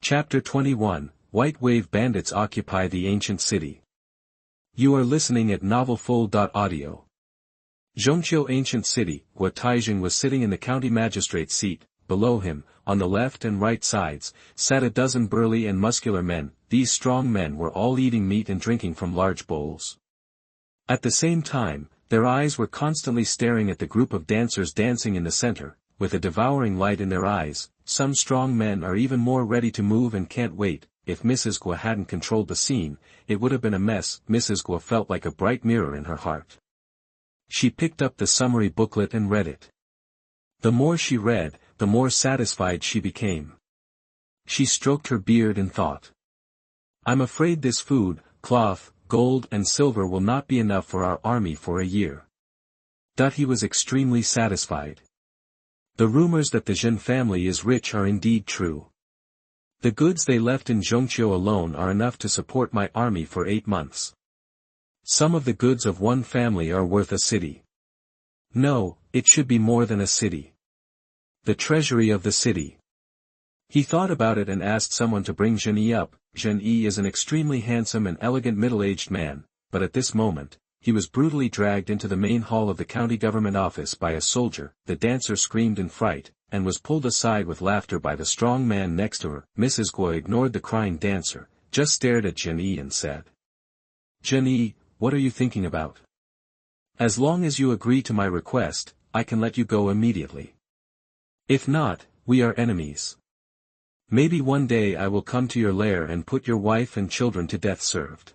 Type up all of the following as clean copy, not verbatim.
Chapter 21, White Wave Bandits Occupy the Ancient City. You are listening at novelfull.audio. Zhongqiu Ancient City, Gua Taijing was sitting in the county magistrate's seat. Below him, on the left and right sides, sat a dozen burly and muscular men. These strong men were all eating meat and drinking from large bowls. At the same time, their eyes were constantly staring at the group of dancers dancing in the center, with a devouring light in their eyes. Some strong men are even more ready to move and can't wait. If Mrs. Gua hadn't controlled the scene, it would have been a mess. Mrs. Gua felt like a bright mirror in her heart. She picked up the summary booklet and read it. The more she read, the more satisfied she became. She stroked her beard and thought. I'm afraid this food, cloth, gold and silver will not be enough for our army for a year. He was extremely satisfied. The rumors that the Zhen family is rich are indeed true. The goods they left in Zhongqiu alone are enough to support my army for 8 months. Some of the goods of one family are worth a city. No, it should be more than a city. The treasury of the city. He thought about it and asked someone to bring Zhen up. Zhen is an extremely handsome and elegant middle-aged man, but at this moment, he was brutally dragged into the main hall of the county government office by a soldier. The dancer screamed in fright, and was pulled aside with laughter by the strong man next to her. Mrs. Gua ignored the crying dancer, just stared at Zhen and said, Zhen, what are you thinking about? As long as you agree to my request, I can let you go immediately. If not, we are enemies. Maybe one day I will come to your lair and put your wife and children to death served.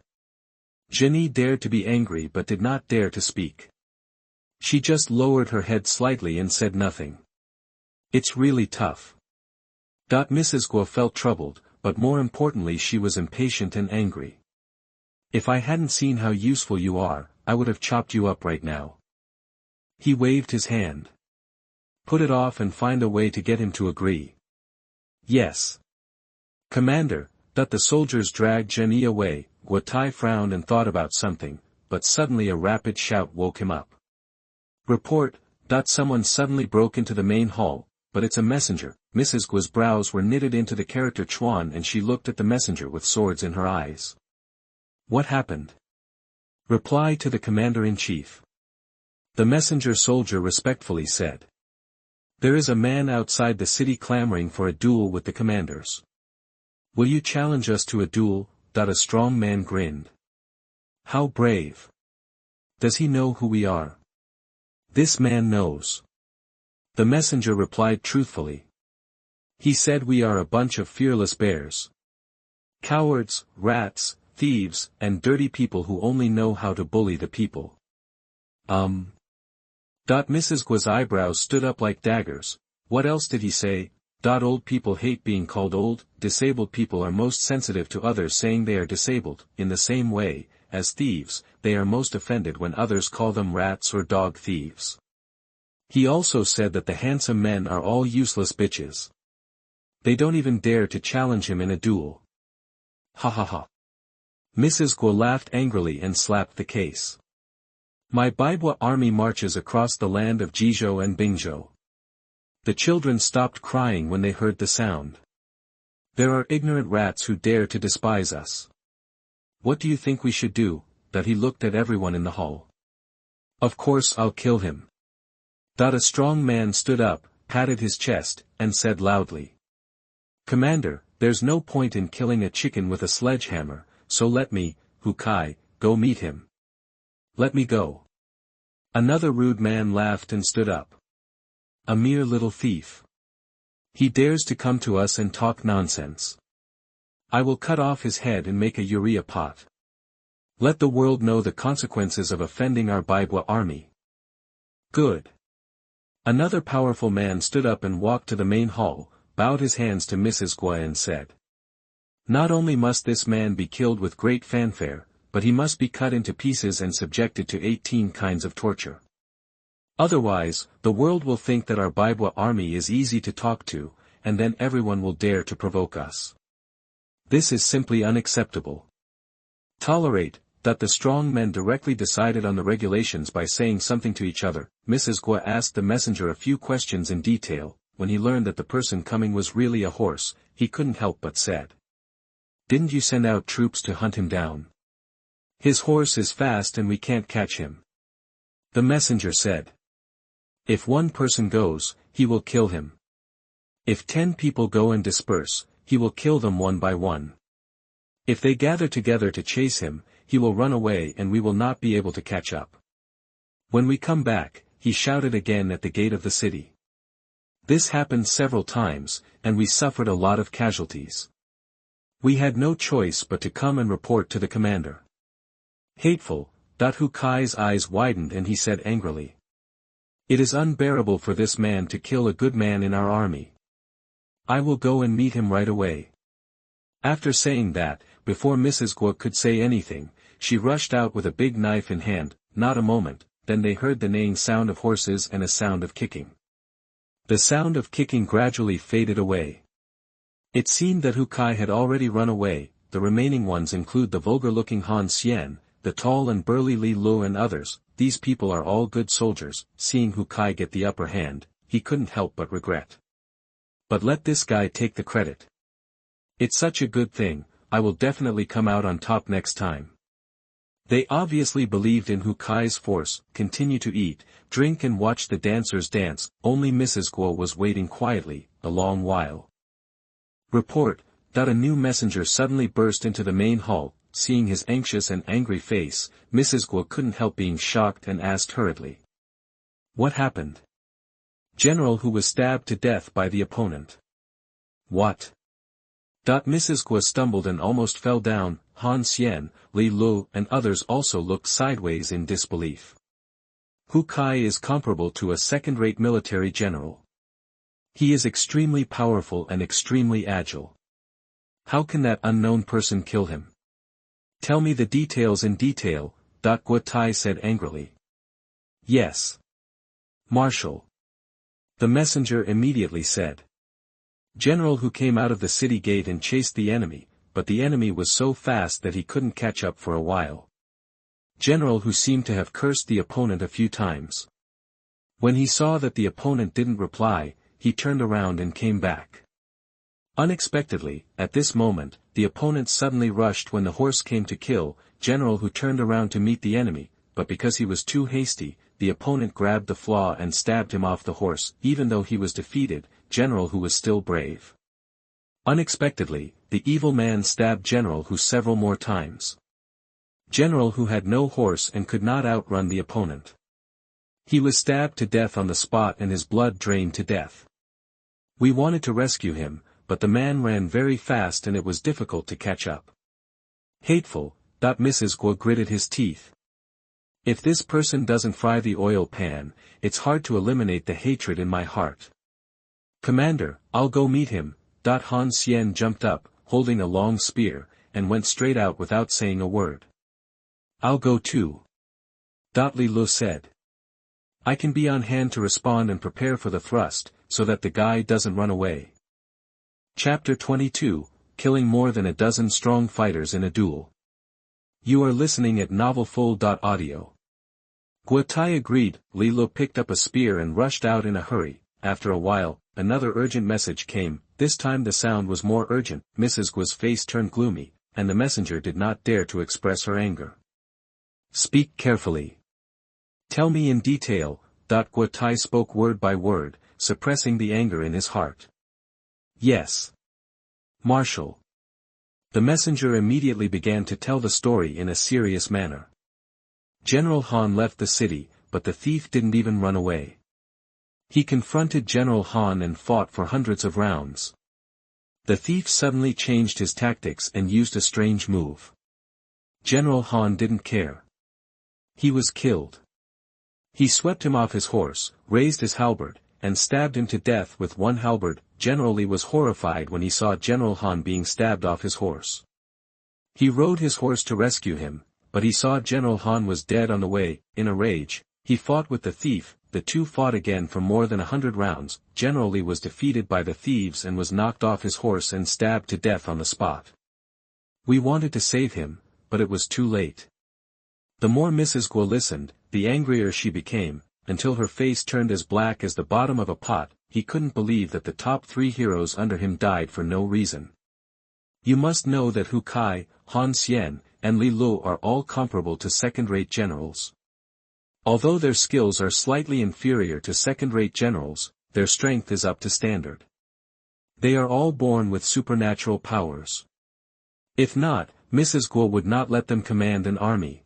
Zhen dared to be angry but did not dare to speak. She just lowered her head slightly and said nothing. It's really tough. Mrs. Gua felt troubled, but more importantly she was impatient and angry. If I hadn't seen how useful you are, I would have chopped you up right now. He waved his hand. Put it off and find a way to get him to agree. Yes. Commander. The soldiers dragged Zhen away. Gua Tai frowned and thought about something, but suddenly a rapid shout woke him up. Report. Someone suddenly broke into the main hall, but it's a messenger. Mrs. Gua's brows were knitted into the character Chuan and she looked at the messenger with swords in her eyes. What happened? Reply to the commander-in-chief. The messenger soldier respectfully said. There is a man outside the city clamoring for a duel with the commanders. Will you challenge us to a duel? A strong man grinned. How brave. Does he know who we are? This man knows. The messenger replied truthfully. He said we are a bunch of fearless bears. Cowards, rats, thieves, and dirty people who only know how to bully the people. Mrs. Gua's eyebrows stood up like daggers. What else did he say? Old people hate being called old. Disabled people are most sensitive to others saying they are disabled. In the same way, as thieves, they are most offended when others call them rats or dog thieves. He also said that the handsome men are all useless bitches. They don't even dare to challenge him in a duel. Ha ha ha. Mrs. Gua laughed angrily and slapped the case. My Baibua army marches across the land of Jizhou and Bingzhou. The children stopped crying when they heard the sound. There are ignorant rats who dare to despise us. What do you think we should do? He looked at everyone in the hall. Of course I'll kill him. A strong man stood up, patted his chest, and said loudly. Commander, there's no point in killing a chicken with a sledgehammer, so let me, Hu Kai, go meet him. Let me go. Another rude man laughed and stood up. A mere little thief. He dares to come to us and talk nonsense. I will cut off his head and make a urea pot. Let the world know the consequences of offending our Baibua army. Good. Another powerful man stood up and walked to the main hall, bowed his hands to Mrs. Gua and said. Not only must this man be killed with great fanfare, but he must be cut into pieces and subjected to 18 kinds of torture. Otherwise, the world will think that our Baibua army is easy to talk to, and then everyone will dare to provoke us. This is simply unacceptable. Tolerate. The strong men directly decided on the regulations by saying something to each other. Mrs. Gua asked the messenger a few questions in detail. when he learned that the person coming was really a horse, he couldn't help but said. "Didn't you send out troops to hunt him down? His horse is fast and we can't catch him." The messenger said. "If one person goes, he will kill him. If 10 people go and disperse, he will kill them one by one. If they gather together to chase him, he will run away and we will not be able to catch up. When we come back," he shouted again at the gate of the city. "This happened several times, and we suffered a lot of casualties. We had no choice but to come and report to the commander." Hateful. Hu Kai's eyes widened and he said angrily. "It is unbearable for this man to kill a good man in our army. I will go and meet him right away." After saying that, before Mrs. Guo could say anything, she rushed out with a big knife in hand. Not a moment, then they heard the neighing sound of horses and a sound of kicking. The sound of kicking gradually faded away. It seemed that Hu Kai had already run away. The remaining ones include the vulgar-looking Han Xian, the tall and burly Li Lu and others. These people are all good soldiers. Seeing Hu Kai get the upper hand, he couldn't help but regret. "But let this guy take the credit. It's such a good thing, I will definitely come out on top next time." They obviously believed in Hu Kai's force. Continue to eat, drink and watch the dancers dance. Only Mrs. Guo was waiting quietly, a long while. Report. A new messenger suddenly burst into the main hall. Seeing his anxious and angry face, Mrs. Guo couldn't help being shocked and asked hurriedly. "What happened?" "General Hu was stabbed to death by the opponent." "What?" Mrs. Guo stumbled and almost fell down. Han Xian, Li Lu and others also looked sideways in disbelief. Hu Kai is comparable to a second-rate military general. He is extremely powerful and extremely agile. How can that unknown person kill him? "Tell me the details in detail," Guo Tai said angrily. "Yes. Marshal." The messenger immediately said. General Hu came out of the city gate and chased the enemy, but the enemy was so fast that he couldn't catch up for a while. General Hu seemed to have cursed the opponent a few times. When he saw that the opponent didn't reply, he turned around and came back. Unexpectedly, at this moment, the opponent suddenly rushed when the horse came to kill. General Hu turned around to meet the enemy, but because he was too hasty, the opponent grabbed the flaw and stabbed him off the horse. Even though he was defeated, General Hu was still brave. Unexpectedly, the evil man stabbed General Hu several more times. General Hu had no horse and could not outrun the opponent. He was stabbed to death on the spot and his blood drained to death. We wanted to rescue him, but the man ran very fast and it was difficult to catch up. Hateful. Mrs. Guo gritted his teeth. If this person doesn't fry the oil pan, it's hard to eliminate the hatred in my heart. Commander, I'll go meet him. Han Xian jumped up, holding a long spear, and went straight out without saying a word. I'll go too. Li Lu said. I can be on hand to respond and prepare for the thrust, so that the guy doesn't run away. Chapter 22, Killing More Than a Dozen Strong Fighters in a Duel. You are listening at novelfull.audio. Guo Tai agreed. Li Lu picked up a spear and rushed out in a hurry. After a while, another urgent message came. This time the sound was more urgent. Mrs. Guo's face turned gloomy, and the messenger did not dare to express her anger. Speak carefully. Tell me in detail. Guo Tai spoke word by word, suppressing the anger in his heart. Yes. Marshal. The messenger immediately began to tell the story in a serious manner. General Han left the city, but the thief didn't even run away. He confronted General Han and fought for hundreds of rounds. The thief suddenly changed his tactics and used a strange move. General Han didn't care. He was killed. He swept him off his horse, raised his halberd, and stabbed him to death with one halberd. General Li was horrified when he saw General Han being stabbed off his horse. He rode his horse to rescue him, but he saw General Han was dead on the way. In a rage, he fought with the thief. The two fought again for more than 100 rounds. General Li was defeated by the thieves and was knocked off his horse and stabbed to death on the spot. We wanted to save him, but it was too late. The more Mrs. Guo listened, the angrier she became, until her face turned as black as the bottom of a pot. he couldn't believe that the top 3 heroes under him died for no reason. You must know that Hu Kai, Han Xian, and Li Lu are all comparable to second-rate generals. Although their skills are slightly inferior to second-rate generals, their strength is up to standard. They are all born with supernatural powers. If not, Mrs. Guo would not let them command an army.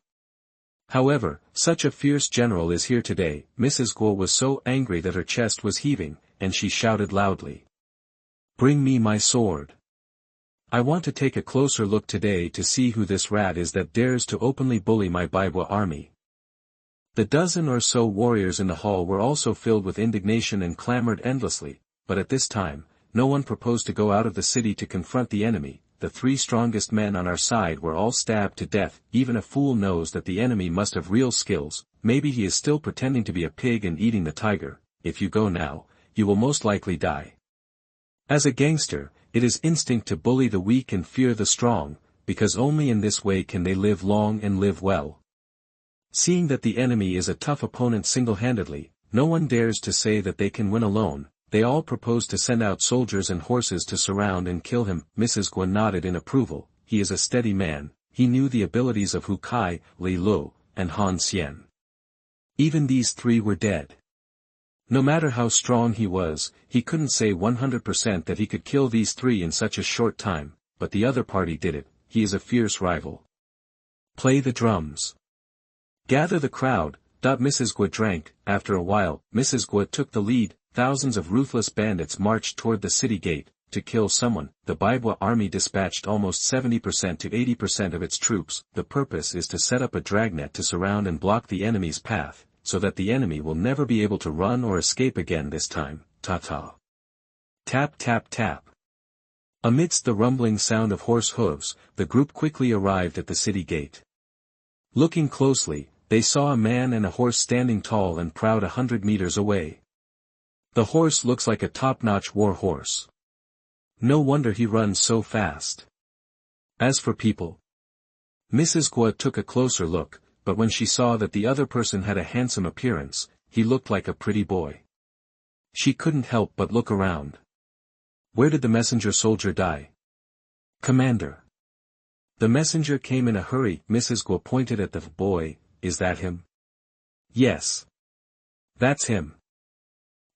However, such a fierce general is here today. Mrs. Guo was so angry that her chest was heaving, and she shouted loudly. "Bring me my sword. I want to take a closer look today to see who this rat is that dares to openly bully my Baibo army." The dozen or so warriors in the hall were also filled with indignation and clamored endlessly, but at this time, no one proposed to go out of the city to confront the enemy. The 3 strongest men on our side were all stabbed to death. Even a fool knows that the enemy must have real skills. Maybe he is still pretending to be a pig and eating the tiger. If you go now, you will most likely die. As a gangster, it is instinct to bully the weak and fear the strong, because only in this way can they live long and live well. Seeing that the enemy is a tough opponent single-handedly, no one dares to say that they can win alone. They all propose to send out soldiers and horses to surround and kill him. Mrs. Guo nodded in approval. He is a steady man. He knew the abilities of Hu Kai, Li Lu, and Han Xian. Even these 3 were dead. No matter how strong he was, he couldn't say 100% that he could kill these 3 in such a short time, but the other party did it. He is a fierce rival. Play the drums. Gather the crowd. Mrs. Guo drank. After a while, Mrs. Guo took the lead. Thousands of ruthless bandits marched toward the city gate, to kill someone. The Baibo army dispatched almost 70% to 80% of its troops. The purpose is to set up a dragnet to surround and block the enemy's path, so that the enemy will never be able to run or escape again this time. Ta-ta. Tap tap tap. Amidst the rumbling sound of horse hooves, the group quickly arrived at the city gate. Looking closely, they saw a man and a horse standing tall and proud 100 meters away. The horse looks like a top-notch war horse. No wonder he runs so fast. As for people, Mrs. Guo took a closer look, but when she saw that the other person had a handsome appearance, he looked like a pretty boy. She couldn't help but look around. Where did the messenger soldier die? Commander. The messenger came in a hurry. Mrs. Guo pointed at the boy. Is that him? Yes. That's him.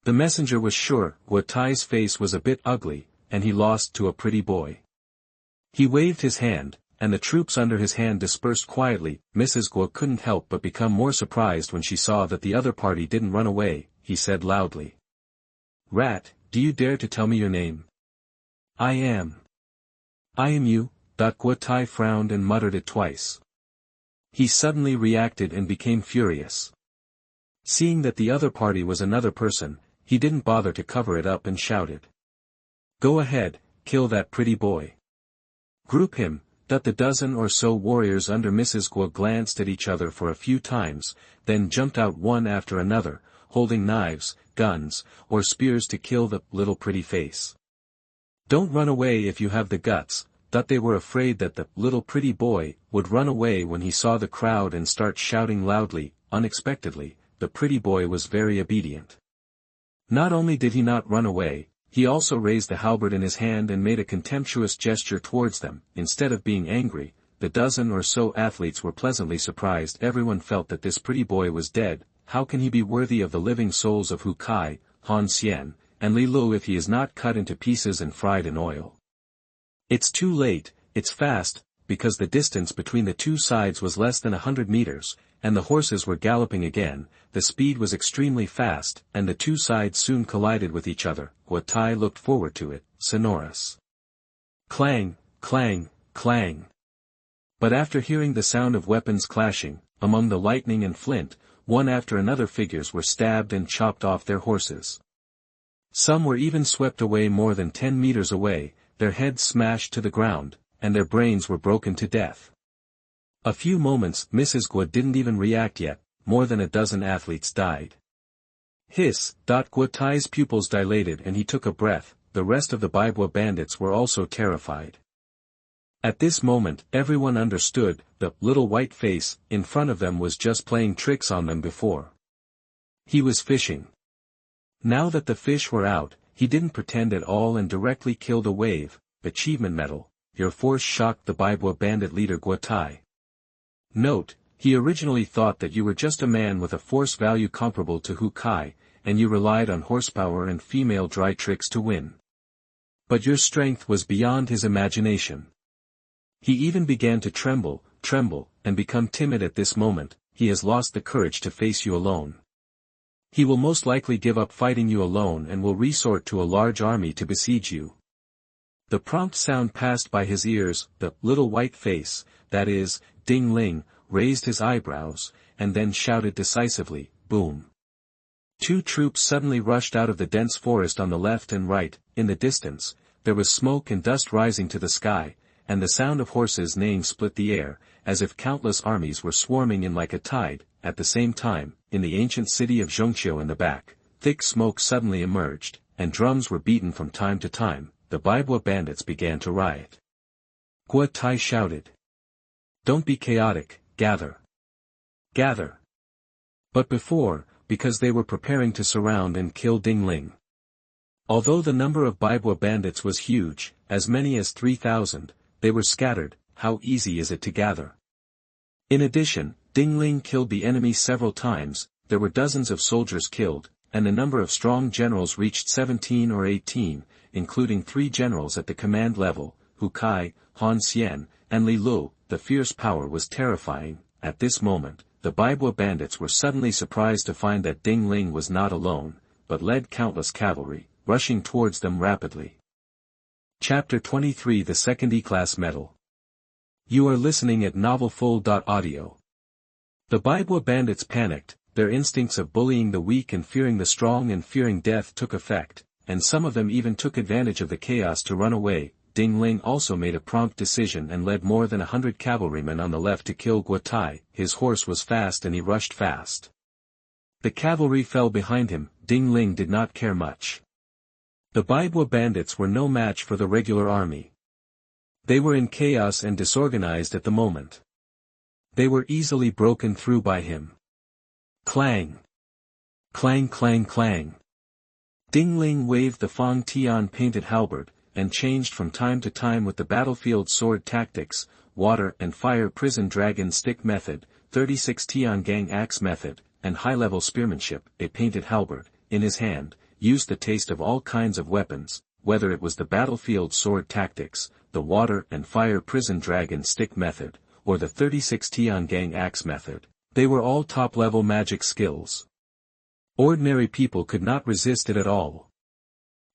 The messenger was sure. Guo Tai's face was a bit ugly, and he lost to a pretty boy. He waved his hand, and the troops under his hand dispersed quietly. Mrs. Guo couldn't help but become more surprised when she saw that the other party didn't run away. He said loudly. Rat, do you dare to tell me your name? I am you. Guo Tai frowned and muttered it twice. He suddenly reacted and became furious. Seeing that the other party was another person, he didn't bother to cover it up and shouted. Go ahead, kill that pretty boy. Group him. The dozen or so warriors under Mrs. Guo glanced at each other for a few times, then jumped out one after another, holding knives, guns, or spears to kill the little pretty face. Don't run away if you have the guts. They were afraid that the little pretty boy would run away when he saw the crowd and start shouting loudly. Unexpectedly, the pretty boy was very obedient. Not only did he not run away, he also raised the halberd in his hand and made a contemptuous gesture towards them. Instead of being angry, the dozen or so athletes were pleasantly surprised. Everyone felt that this pretty boy was dead. How can he be worthy of the living souls of Hu Kai, Han Xian, and Li Lu if he is not cut into pieces and fried in oil? It's too late. It's fast, because the distance between the two sides was less than 100 meters, and the horses were galloping again. The speed was extremely fast, and the two sides soon collided with each other. Guo Tai looked forward to it, sonorous. Clang, clang, clang. But after hearing the sound of weapons clashing, among the lightning and flint, one after another figures were stabbed and chopped off their horses. Some were even swept away more than 10 meters away, their heads smashed to the ground, and their brains were broken to death. A few moments. Mrs. Guo didn't even react yet. More than a dozen athletes died. Hiss. Guo Tai's pupils dilated and he took a breath. The rest of the Baibo bandits were also terrified. At this moment, everyone understood. The little white face in front of them was just playing tricks on them before. He was fishing. Now that the fish were out, he didn't pretend at all and directly killed a wave. Achievement medal, your force shocked the Baibua bandit leader Guotai. Note, he originally thought that you were just a man with a force value comparable to Hu Kai, and you relied on horsepower and female dry tricks to win. But your strength was beyond his imagination. He even began to tremble, and become timid at this moment. He has lost the courage to face you alone. He will most likely give up fighting you alone and will resort to a large army to besiege you. The prompt sound passed by his ears. The little white face, that is, Ding Ling, raised his eyebrows, and then shouted decisively, boom. Two troops suddenly rushed out of the dense forest on the left and right. In the distance, there was smoke and dust rising to the sky, and the sound of horses neighing split the air, as if countless armies were swarming in like a tide. At the same time, in the ancient city of Zhongqiu in the back, thick smoke suddenly emerged, and drums were beaten from time to time. The Baibua bandits began to riot. Guotai shouted. Don't be chaotic, gather. Gather. But before, because they were preparing to surround and kill Ding Ling. Although the number of Baibua bandits was huge, as many as 3,000, they were scattered. How easy is it to gather? In addition, Ding Ling killed the enemy several times. There were dozens of soldiers killed, and the number of strong generals reached 17 or 18, including 3 generals at the command level, Hu Kai, Han Xian, and Li Lu. The fierce power was terrifying. At this moment, the Baibua bandits were suddenly surprised to find that Ding Ling was not alone, but led countless cavalry, rushing towards them rapidly. Chapter 23 The Second E-Class Medal. You are listening at novelfull.audio. The Baibua bandits panicked. Their instincts of bullying the weak and fearing the strong and fearing death took effect, and some of them even took advantage of the chaos to run away. Ding Ling also made a prompt decision and led more than 100 cavalrymen on the left to kill Guotai. His horse was fast and he rushed fast. The cavalry fell behind him. Ding Ling did not care much. The Baibua bandits were no match for the regular army. They were in chaos and disorganized at the moment. They were easily broken through by him. Clang! Clang clang clang! Ding Ling waved the Fang Tian painted halberd, and changed from time to time with the battlefield sword tactics, water and fire prison dragon stick method, 36 Tiangang axe method, and high-level spearmanship. A painted halberd, in his hand, used the taste of all kinds of weapons, whether it was the battlefield sword tactics, the water and fire prison dragon stick method, or the 36 Tiangang axe method. They were all top-level magic skills. Ordinary people could not resist it at all.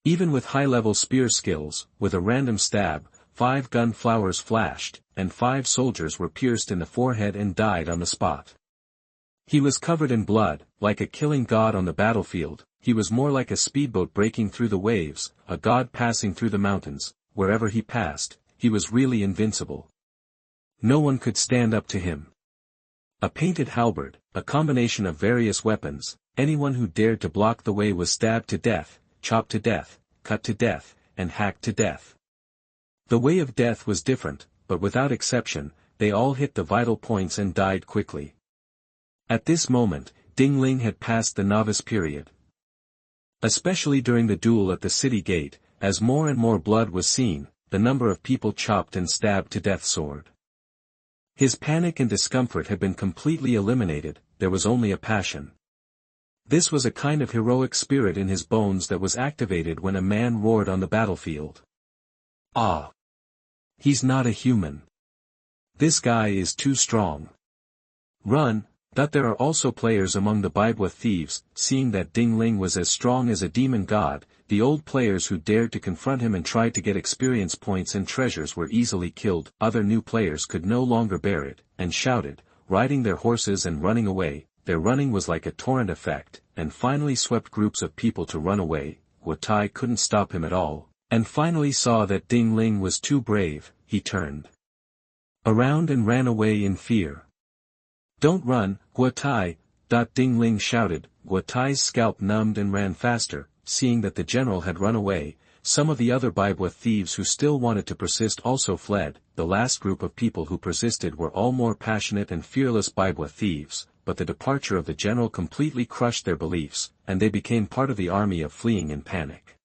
Even with high-level spear skills, with a random stab, 5 gun flowers flashed, and 5 soldiers were pierced in the forehead and died on the spot. He was covered in blood, like a killing god on the battlefield. He was more like a speedboat breaking through the waves, a god passing through the mountains. Wherever he passed, he was really invincible. No one could stand up to him. A painted halberd, a combination of various weapons. Anyone who dared to block the way was stabbed to death, chopped to death, cut to death, and hacked to death. The way of death was different, but without exception, they all hit the vital points and died quickly. At this moment, Ding Ling had passed the novice period. Especially during the duel at the city gate, as more and more blood was seen, the number of people chopped and stabbed to death soared. His panic and discomfort had been completely eliminated. There was only a passion. This was a kind of heroic spirit in his bones that was activated when a man roared on the battlefield. Ah! He's not a human. This guy is too strong. Run! That there are also players among the Baibua thieves. Seeing that Ding Ling was as strong as a demon god, the old players who dared to confront him and tried to get experience points and treasures were easily killed. Other new players could no longer bear it, and shouted, riding their horses and running away. Their running was like a torrent effect, and finally swept groups of people to run away. Guotai couldn't stop him at all, and finally saw that Ding Ling was too brave. He turned around and ran away in fear. Don't run, Guotai! Ding Ling shouted. Guotai's scalp numbed and ran faster. Seeing that the general had run away, some of the other Baibua thieves who still wanted to persist also fled. The last group of people who persisted were all more passionate and fearless Baibua thieves. but the departure of the general completely crushed their beliefs, and they became part of the army of fleeing in panic.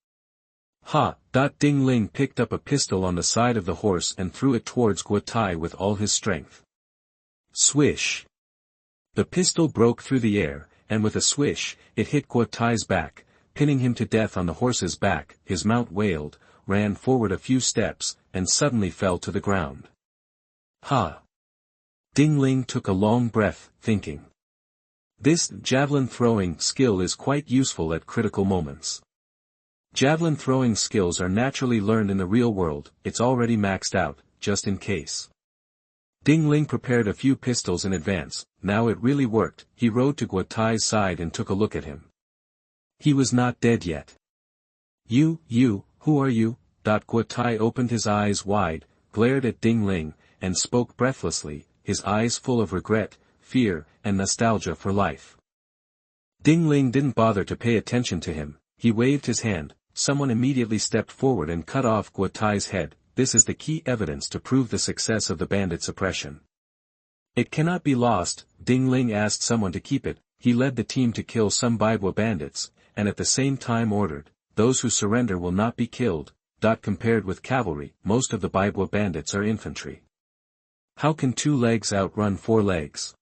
Ha! Ding Ling picked up a pistol on the side of the horse and threw it towards Guo Tai with all his strength. Swish! The pistol broke through the air, and with a swish, it hit Guo Tai's back, pinning him to death on the horse's back. His mount wailed, ran forward a few steps, and suddenly fell to the ground. Ha! Ding Ling took a long breath, thinking. This javelin throwing skill is quite useful at critical moments. Javelin throwing skills are naturally learned in the real world, it's already maxed out, just in case. Ding Ling prepared a few pistols in advance, now it really worked. He rode to Guo Tai's side and took a look at him. He was not dead yet. You, who are you? Guo Tai opened his eyes wide, glared at Ding Ling, and spoke breathlessly, his eyes full of regret, fear, and nostalgia for life. Ding Ling didn't bother to pay attention to him, he waved his hand, someone immediately stepped forward and cut off Guo Tai's head. This is the key evidence to prove the success of the bandits' oppression. It cannot be lost. Ding Ling asked someone to keep it. He led the team to kill some Baibo bandits, and at the same time ordered, those who surrender will not be killed. Compared with cavalry, most of the Baibo bandits are infantry. How can 2 legs outrun 4 legs?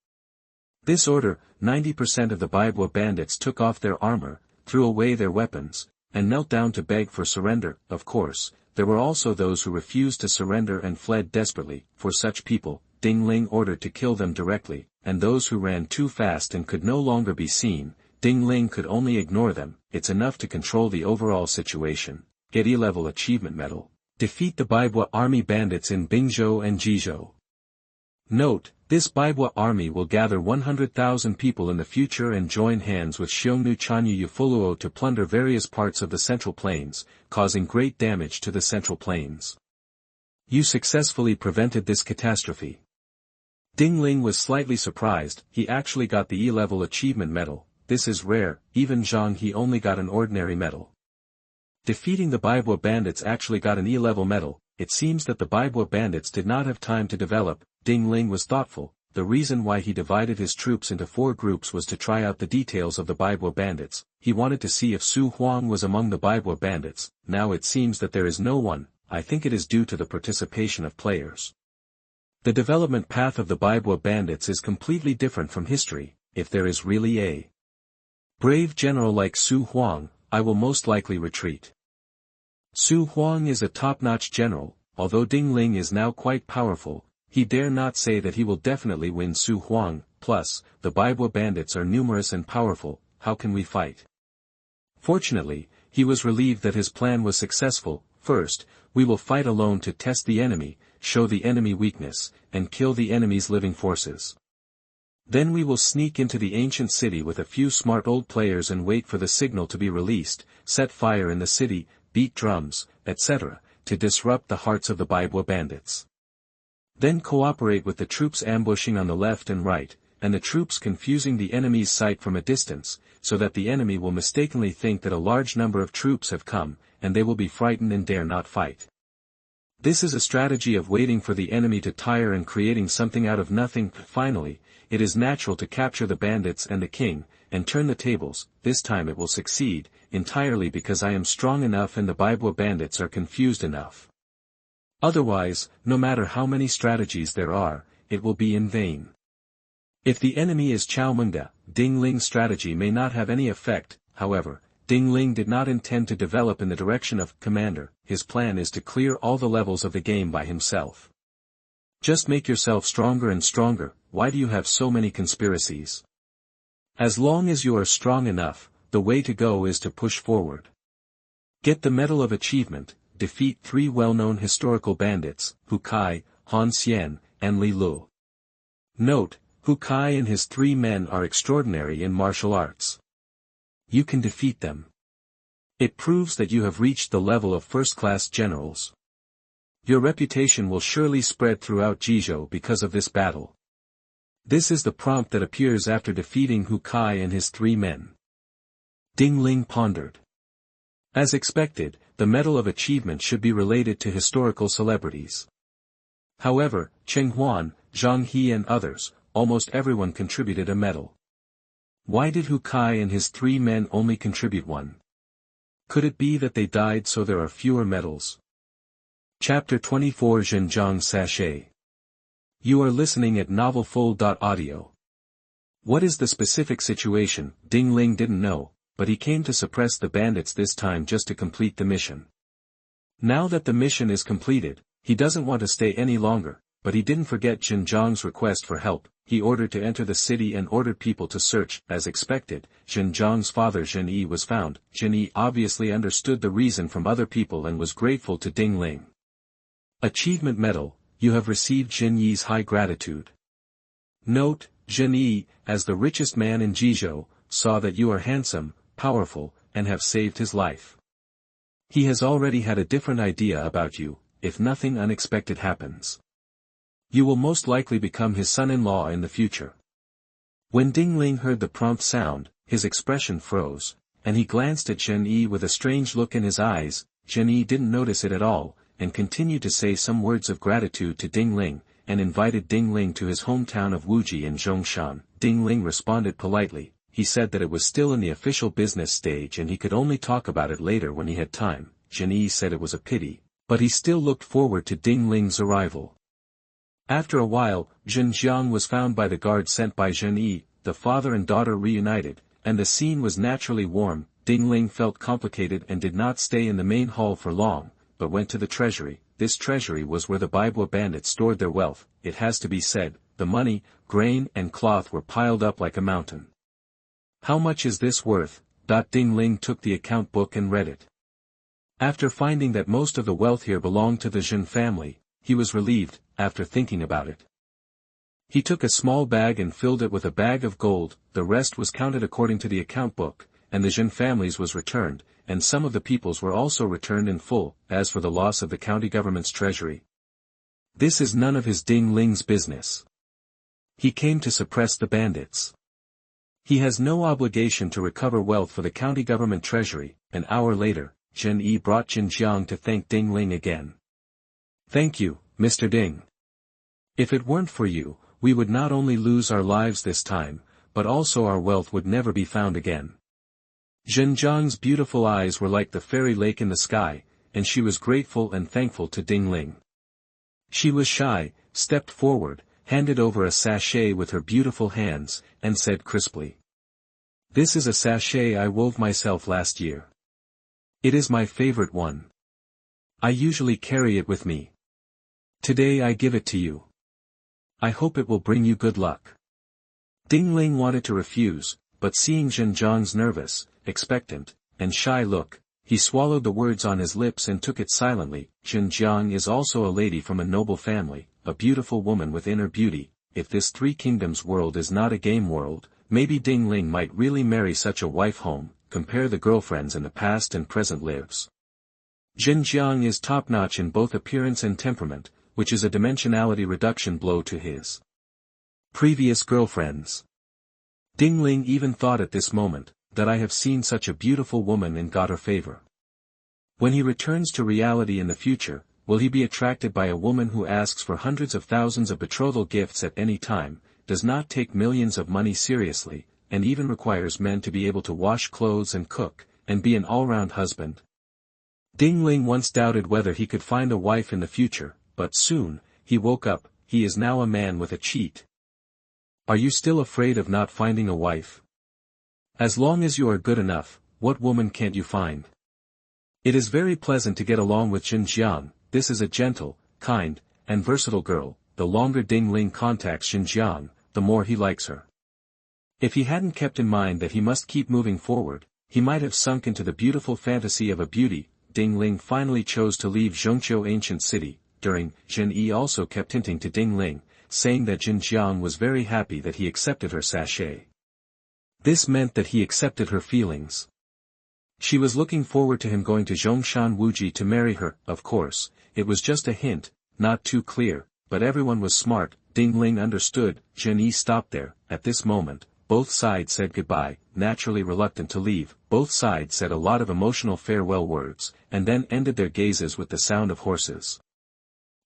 This order, 90% of the Baibo bandits took off their armor, threw away their weapons, and knelt down to beg for surrender. Of course, there were also those who refused to surrender and fled desperately. For such people, Ding Ling ordered to kill them directly, and those who ran too fast and could no longer be seen, Ding Ling could only ignore them. It's enough to control the overall situation. Get E-level achievement medal. Defeat the Baibo army bandits in Bingzhou and Jizhou. Note, this Baibo army will gather 100,000 people in the future and join hands with Xiongnu Chanyu Yufuluo to plunder various parts of the Central Plains, causing great damage to the Central Plains. You successfully prevented this catastrophe. Ding Ling was slightly surprised. He actually got the E-level achievement medal. This is rare. Even Jiang he only got an ordinary medal. Defeating the Baibo bandits actually got an E-level medal. It seems that the Baibo bandits did not have time to develop. Ding Ling was thoughtful. The reason why he divided his troops into 4 groups was to try out the details of the Baibo bandits. He wanted to see if Su Huang was among the Baibo bandits. Now it seems that there is no one. I think it is due to the participation of players. The development path of the Baibo bandits is completely different from history. If there is really a brave general like Su Huang, I will most likely retreat. Su Huang is a top-notch general. Although Ding Ling is now quite powerful, he dare not say that he will definitely win Su Huang. Plus, the Baibo bandits are numerous and powerful. How can we fight? Fortunately, he was relieved that his plan was successful. First, we will fight alone to test the enemy, show the enemy weakness, and kill the enemy's living forces. Then we will sneak into the ancient city with a few smart old players and wait for the signal to be released, set fire in the city, beat drums, etc., to disrupt the hearts of the Baibo bandits. Then cooperate with the troops ambushing on the left and right, and the troops confusing the enemy's sight from a distance, so that the enemy will mistakenly think that a large number of troops have come, and they will be frightened and dare not fight. This is a strategy of waiting for the enemy to tire and creating something out of nothing. Finally, it is natural to capture the bandits and the king, and turn the tables. This time it will succeed, entirely because I am strong enough and the Baibo bandits are confused enough. Otherwise, no matter how many strategies there are, it will be in vain. If the enemy is Chaomengda, Ding Ling's strategy may not have any effect. However, Ding Ling did not intend to develop in the direction of commander. His plan is to clear all the levels of the game by himself. Just make yourself stronger and stronger. Why do you have so many conspiracies? As long as you are strong enough, the way to go is to push forward. Get the Medal of Achievement. Defeat 3 well-known historical bandits, Hu Kai, Han Xian, and Li Lu. Note, Hu Kai and his 3 men are extraordinary in martial arts. You can defeat them. It proves that you have reached the level of first-class generals. Your reputation will surely spread throughout Jizhou because of this battle. This is the prompt that appears after defeating Hu Kai and his 3 men. Ding Ling pondered. As expected, the Medal of Achievement should be related to historical celebrities. However, Cheng Huan, Zhang He and others, almost everyone contributed a medal. Why did Hu Kai and his 3 men only contribute 1? Could it be that they died so there are fewer medals? Chapter 24 Jiang's Sachet. You are listening at novelfull.audio. What is the specific situation? Ling didn't know, but he came to suppress the bandits this time just to complete the mission. Now that the mission is completed, he doesn't want to stay any longer, but he didn't forget Jiang's request for help. He ordered to enter the city and ordered people to search. As expected, Jiang's father Zhen was found. Zhen obviously understood the reason from other people and was grateful to Ling. Achievement Medal, you have received Zhen's high gratitude. Note, Zhen, as the richest man in Jizhou, saw that you are handsome, powerful, and have saved his life. He has already had a different idea about you, if nothing unexpected happens. You will most likely become his son-in-law in the future. When Ling heard the prompt sound, his expression froze, and he glanced at Zhen with a strange look in his eyes. Zhen didn't notice it at all, and continued to say some words of gratitude to Ling, and invited Ling to his hometown of Wuji in Zhongshan. Ling responded politely. He said that it was still in the official business stage and he could only talk about it later when he had time. Zhen said it was a pity, but he still looked forward to Ling's arrival. After a while, Jiang was found by the guard sent by Zhen. The father and daughter reunited, and the scene was naturally warm. Ling felt complicated and did not stay in the main hall for long, but went to the treasury. This treasury was where the Baibua bandits stored their wealth. It has to be said, the money, grain and cloth were piled up like a mountain. How much is this worth? Ling took the account book and read it. After finding that most of the wealth here belonged to the Zhen family, he was relieved. After thinking about it, he took a small bag and filled it with a bag of gold. The rest was counted according to the account book, and the Zhen families was returned, and some of the people's were also returned in full. As for the loss of the county government's treasury, this is none of his Ling's business. He came to suppress the bandits. He has no obligation to recover wealth for the county government treasury. An hour later, Zhen brought Jiang to thank Ling again. Thank you, Mr. Ding. If it weren't for you, we would not only lose our lives this time, but also our wealth would never be found again. Jiang's beautiful eyes were like the fairy lake in the sky, and she was grateful and thankful to Ling. She was shy, stepped forward, handed over a sachet with her beautiful hands, and said crisply, "This is a sachet I wove myself last year. It is my favorite one. I usually carry it with me. Today I give it to you. I hope it will bring you good luck." Ling wanted to refuse, but seeing Jiang's nervous, expectant, and shy look, he swallowed the words on his lips and took it silently. Jiang is also a lady from a noble family, a beautiful woman with inner beauty. If this Three Kingdoms world is not a game world, maybe Ling might really marry such a wife home. Compare the girlfriends in the past and present lives. Jiang is top-notch in both appearance and temperament, which is a dimensionality reduction blow to his previous girlfriends. Ling even thought at this moment, that I have seen such a beautiful woman and got her favor. When he returns to reality in the future, will he be attracted by a woman who asks for hundreds of thousands of betrothal gifts at any time, does not take millions of money seriously, and even requires men to be able to wash clothes and cook, and be an all-round husband? Ling once doubted whether he could find a wife in the future, but soon, he woke up. He is now a man with a cheat. Are you still afraid of not finding a wife? As long as you are good enough, what woman can't you find? It is very pleasant to get along with Jiang. This is a gentle, kind, and versatile girl. The longer Ling contacts Jiang, the more he likes her. If he hadn't kept in mind that he must keep moving forward, he might have sunk into the beautiful fantasy of a beauty. Ling finally chose to leave Zhongqiu ancient city. During, Zhen also kept hinting to Ling, saying that Jiang was very happy that he accepted her sachet. This meant that he accepted her feelings. She was looking forward to him going to Zhongshan Wuji to marry her. Of course, it was just a hint, not too clear, but everyone was smart. Ling understood. Zhen stopped there. At this moment, both sides said goodbye, naturally reluctant to leave. Both sides said a lot of emotional farewell words, and then ended their gazes with the sound of horses.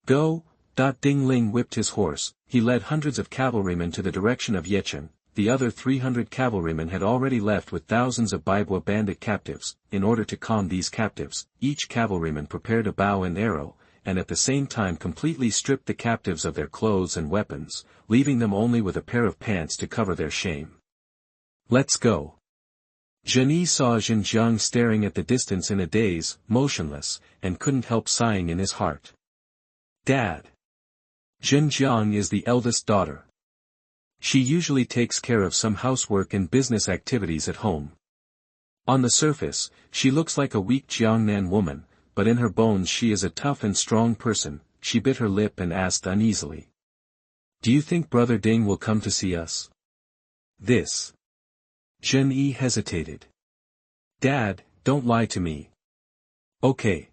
Go, Ding Ling whipped his horse. He led hundreds of cavalrymen to the direction of Yechen. The other 300 cavalrymen had already left with thousands of Baibwa bandit captives. In order to calm these captives, each cavalryman prepared a bow and arrow, and at the same time completely stripped the captives of their clothes and weapons, leaving them only with a pair of pants to cover their shame. "Let's go." Zhen saw Jiang staring at the distance in a daze, motionless, and couldn't help sighing in his heart. "Dad." Jiang is the eldest daughter. She usually takes care of some housework and business activities at home. On the surface, she looks like a weak Jiangnan woman, but in her bones she is a tough and strong person. She bit her lip and asked uneasily. "Do you think Brother Ding will come to see us?" "This." Zhen hesitated. "Dad, don't lie to me." "Okay."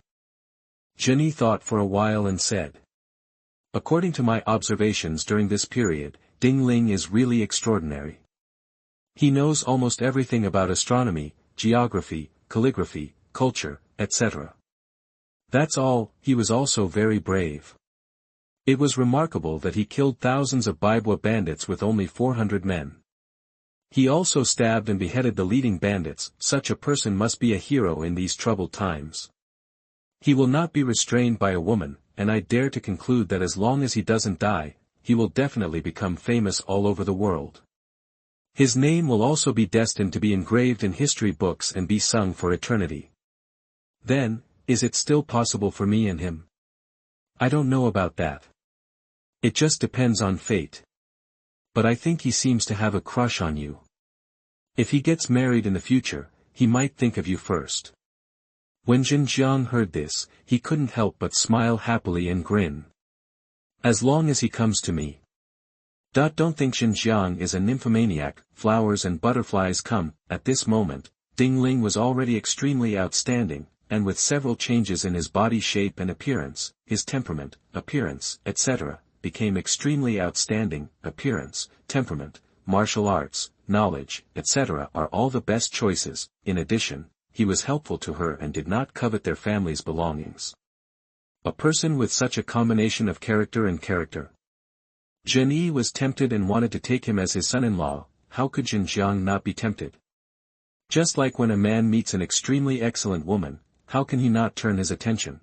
Zhen thought for a while and said. "According to my observations during this period, Ding Ling is really extraordinary. He knows almost everything about astronomy, geography, calligraphy, culture, etc. That's all. He was also very brave. It was remarkable that he killed thousands of Baibwa bandits with only 400 men. He also stabbed and beheaded the leading bandits. Such a person must be a hero in these troubled times. He will not be restrained by a woman, and I dare to conclude that as long as he doesn't die, he will definitely become famous all over the world. His name will also be destined to be engraved in history books and be sung for eternity. Then, is it still possible for me and him? I don't know about that. It just depends on fate. But I think he seems to have a crush on you. If he gets married in the future, he might think of you first." When Jiang heard this, he couldn't help but smile happily and grin. "As long as he comes to me." Don't think Jiang is a nymphomaniac. Flowers and butterflies come. At this moment, Ding Ling was already extremely outstanding, and with several changes in his body shape and appearance, his temperament, appearance, etc., became extremely outstanding. Appearance, temperament, martial arts, knowledge, etc. are all the best choices. In addition, he was helpful to her and did not covet their family's belongings. A person with such a combination of character and character. Zhen was tempted and wanted to take him as his son-in-law. How could Jiang not be tempted? Just like when a man meets an extremely excellent woman, how can he not turn his attention?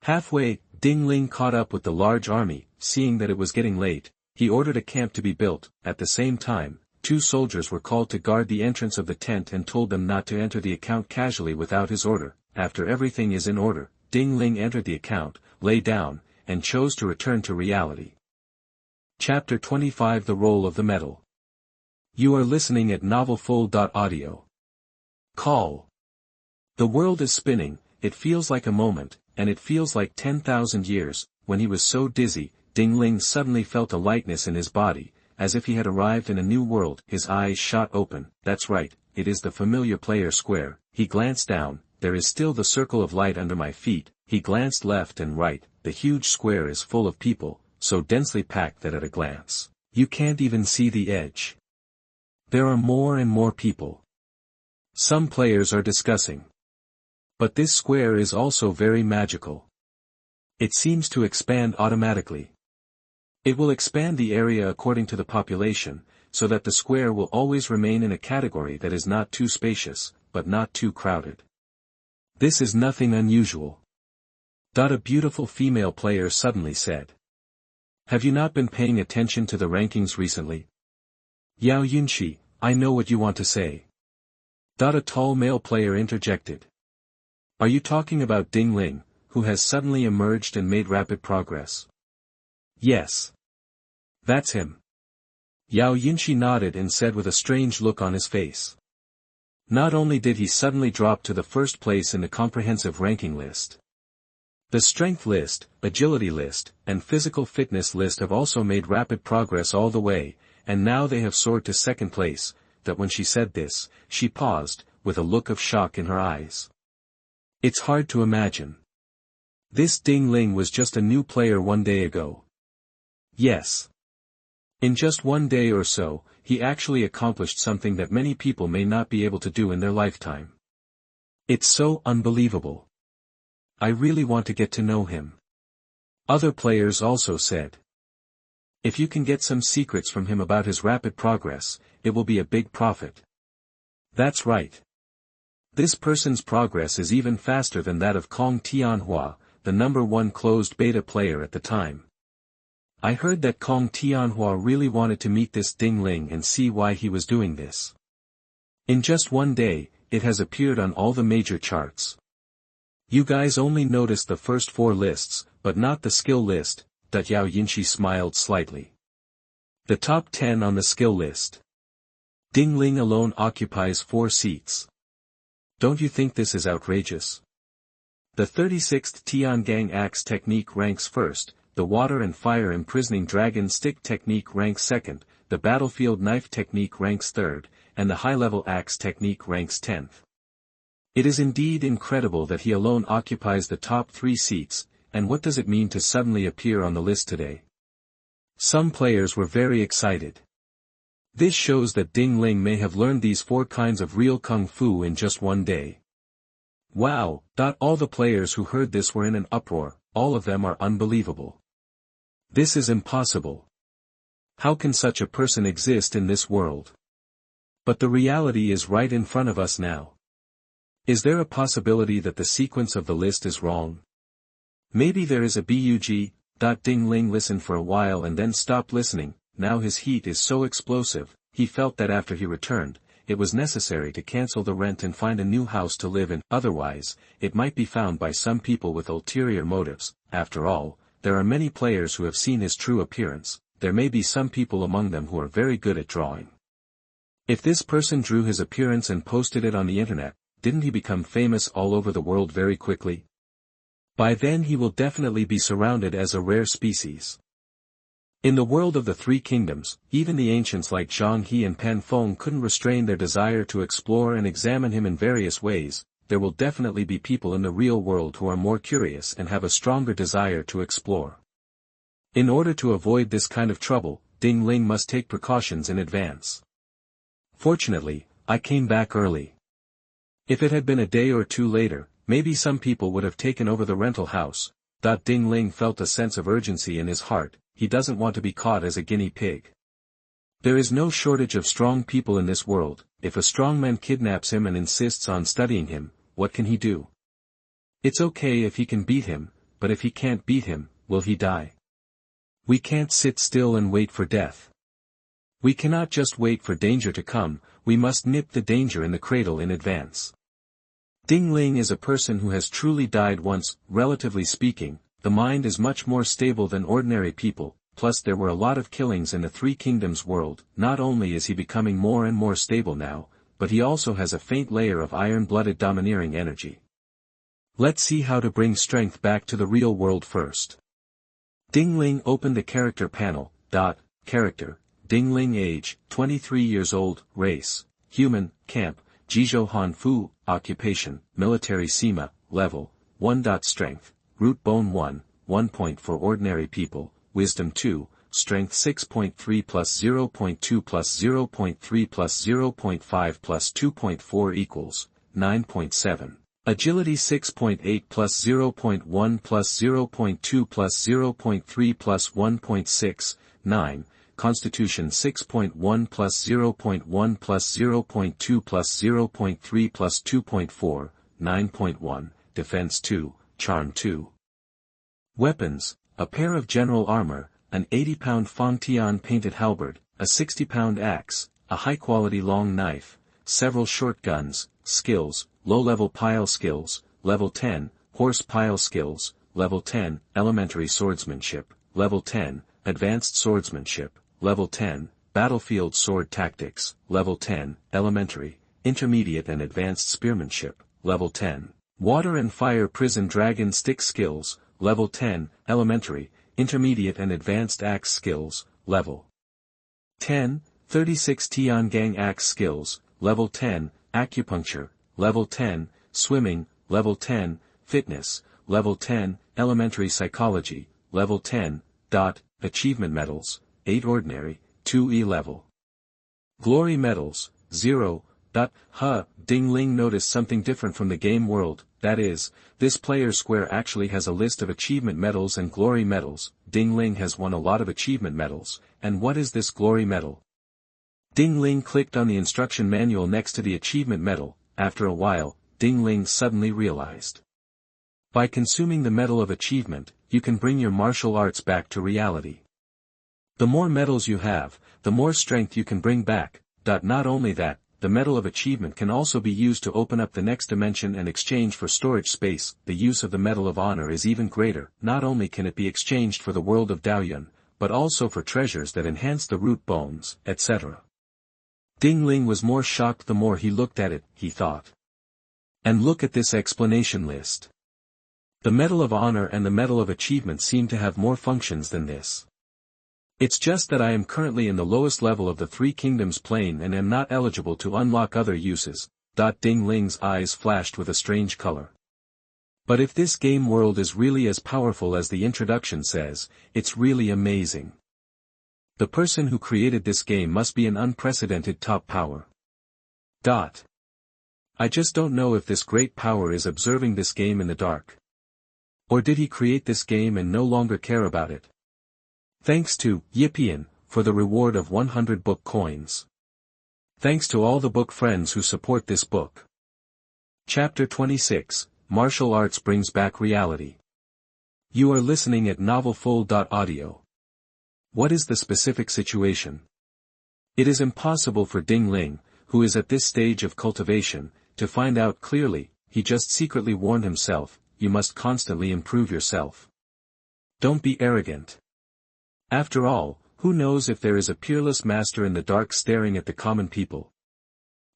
Halfway, Ding Ling caught up with the large army. Seeing that it was getting late, he ordered a camp to be built. At the same time, 2 soldiers were called to guard the entrance of the tent and told them not to enter the account casually without his order. After everything is in order, Ding Ling entered the account, lay down, and chose to return to reality. Chapter 25 The Role of the Metal. You are listening at novelfull.audio. Call. The world is spinning. It feels like a moment, and it feels like 10,000 years. When he was so dizzy, Ding Ling suddenly felt a lightness in his body, as if he had arrived in a new world. His eyes shot open. That's right, it is the familiar player square. He glanced down. There is still the circle of light under my feet. He glanced left and right. The huge square is full of people, so densely packed that at a glance, you can't even see the edge. There are more and more people. Some players are discussing. But this square is also very magical. It seems to expand automatically. It will expand the area according to the population, so that the square will always remain in a category that is not too spacious, but not too crowded. This is nothing unusual. A beautiful female player suddenly said. Have you not been paying attention to the rankings recently? Yao Yunxi, I know what you want to say. A tall male player interjected. Are you talking about Ding Ling, who has suddenly emerged and made rapid progress? Yes. That's him. Yao Yunxi nodded and said with a strange look on his face. Not only did he suddenly drop to the first place in the comprehensive ranking list. The strength list, agility list, and physical fitness list have also made rapid progress all the way, and now they have soared to second place. That when she said this, she paused, with a look of shock in her eyes. It's hard to imagine. This Ding Ling was just a new player 1 day ago. Yes. In just 1 day or so, he actually accomplished something that many people may not be able to do in their lifetime. It's so unbelievable. I really want to get to know him. Other players also said. If you can get some secrets from him about his rapid progress, it will be a big profit. That's right. This person's progress is even faster than that of Kong Tianhua, the #1 closed beta player at the time. I heard that Kong Tianhua really wanted to meet this Ding Ling and see why he was doing this. In just one day, it has appeared on all the major charts. You guys only noticed the first 4 lists, but not the skill list. Yao Yinchi smiled slightly. The top 10 on the skill list. Ding Ling alone occupies 4 seats. Don't you think this is outrageous? The 36th Tiangang Axe technique ranks first, the Water and Fire Imprisoning Dragon Stick technique ranks second, the Battlefield Knife technique ranks third, and the High-Level Axe technique ranks 10th. It is indeed incredible that he alone occupies the top 3 seats, and what does it mean to suddenly appear on the list today? Some players were very excited. This shows that Ding Ling may have learned these 4 kinds of real kung fu in just one day. Wow! All the players who heard this were in an uproar, all of them are unbelievable. This is impossible. How can such a person exist in this world? But the reality is right in front of us now. Is there a possibility that the sequence of the list is wrong? Maybe there is a bug. Ding Ling listened for a while and then stopped listening. Now his heat is so explosive, he felt that after he returned, it was necessary to cancel the rent and find a new house to live in, otherwise, it might be found by some people with ulterior motives. After all, there are many players who have seen his true appearance, there may be some people among them who are very good at drawing. If this person drew his appearance and posted it on the internet, didn't he become famous all over the world very quickly? By then he will definitely be surrounded as a rare species. In the world of the 3 kingdoms, even the ancients like Zhang He and Pan Feng couldn't restrain their desire to explore and examine him in various ways. There will definitely be people in the real world who are more curious and have a stronger desire to explore. In order to avoid this kind of trouble, Ding Ling must take precautions in advance. Fortunately, I came back early. If it had been a day or 2 later, maybe some people would have taken over the rental house. Ding Ling felt a sense of urgency in his heart, he doesn't want to be caught as a guinea pig. There is no shortage of strong people in this world. If a strong man kidnaps him and insists on studying him, what can he do? It's okay if he can beat him, but if he can't beat him, will he die? We can't sit still and wait for death. We cannot just wait for danger to come, we must nip the danger in the cradle in advance. Ding Ling is a person who has truly died once. Relatively speaking, the mind is much more stable than ordinary people, plus there were a lot of killings in the 3 kingdoms world. Not only is he becoming more and more stable now, but he also has a faint layer of iron-blooded domineering energy. Let's see how to bring strength back to the real world first. Ding Ling opened the character panel. Character, Ding Ling age, 23 years old, race, human, camp, Jizhou Hanfu, occupation, military Sima, level, 1. Strength, root bone 1, 1 point for ordinary people, wisdom 2, strength 6.3 plus 0.2 plus 0.3 plus 0.5 plus 2.4 equals 9.7. Agility 6.8 plus 0.1 plus 0.2 plus 0.3 plus 1.6, 9. Constitution 6.1 plus 0.1 plus 0.2 plus 0.3 plus 2.4, 9.1, Defense 2, Charm 2. Weapons, a pair of general armor, an 80-pound Fangtian painted halberd, a 60-pound axe, a high-quality long knife, several short guns. Skills, low-level pile skills, level 10, horse pile skills, level 10, elementary swordsmanship, level 10, advanced swordsmanship, level 10, battlefield sword tactics, level 10, elementary, intermediate and advanced spearmanship, level 10, water and fire prison dragon stick skills, level 10, elementary, intermediate and advanced axe skills, level 10, 36 Tiangang axe skills, level 10, acupuncture, level 10, swimming, level 10, fitness, level 10, elementary psychology, level 10, achievement medals, 8 ordinary, 2 E-level. Glory medals, 0, Ding Ling noticed something different from the game world. that is, this player's square actually has a list of achievement medals and glory medals. Ding Ling has won a lot of achievement medals, and what is this glory medal? Ding Ling clicked on the instruction manual next to the achievement medal. After a while, Ding Ling suddenly realized. By consuming the medal of achievement, you can bring your martial arts back to reality. The more medals you have, the more strength you can bring back. Not only that, the medal of achievement can also be used to open up the next dimension and exchange for storage space. The use of the medal of honor is even greater. Not only can it be exchanged for the world of Daoyuan, but also for treasures that enhance the root bones, etc. Ding Ling was more shocked the more he looked at it, he thought. And look at this explanation list. The medal of honor and the medal of achievement seem to have more functions than this. It's just that I am currently in the lowest level of the Three Kingdoms plane and am not eligible to unlock other uses. Ding Ling's eyes flashed with a strange color. But if this game world is really as powerful as the introduction says, it's really amazing. The person who created this game must be an unprecedented top power. I just don't know if this great power is observing this game in the dark. Or did he create this game and no longer care about it? Thanks to Yipian for the reward of 100 book coins. Thanks to all the book friends who support this book. Chapter 26, Martial Arts Brings Back Reality. You are listening at novelfull.audio. What is the specific situation? It is impossible for Ding Ling, who is at this stage of cultivation, to find out clearly. He just secretly warned himself, you must constantly improve yourself. Don't be arrogant. After all, who knows if there is a peerless master in the dark staring at the common people?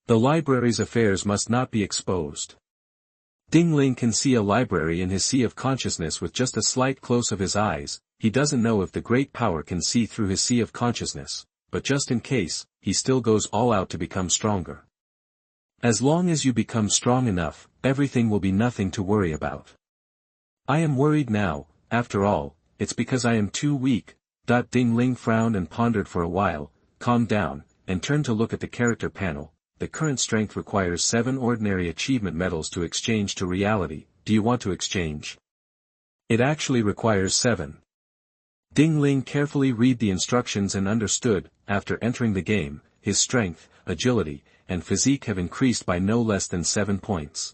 The library's affairs must not be exposed. Ding Ling can see a library in his sea of consciousness with just a slight close of his eyes. He doesn't know if the great power can see through his sea of consciousness, but just in case, he still goes all out to become stronger. As long as you become strong enough, everything will be nothing to worry about. I am worried now, after all, it's because I am too weak. Ding Ling frowned and pondered for a while, calmed down, and turned to look at the character panel. The current strength requires 7 ordinary achievement medals to exchange to reality. Do you want to exchange? It actually requires 7. Ding Ling carefully read the instructions and understood. After entering the game, his strength, agility, and physique have increased by no less than 7 points.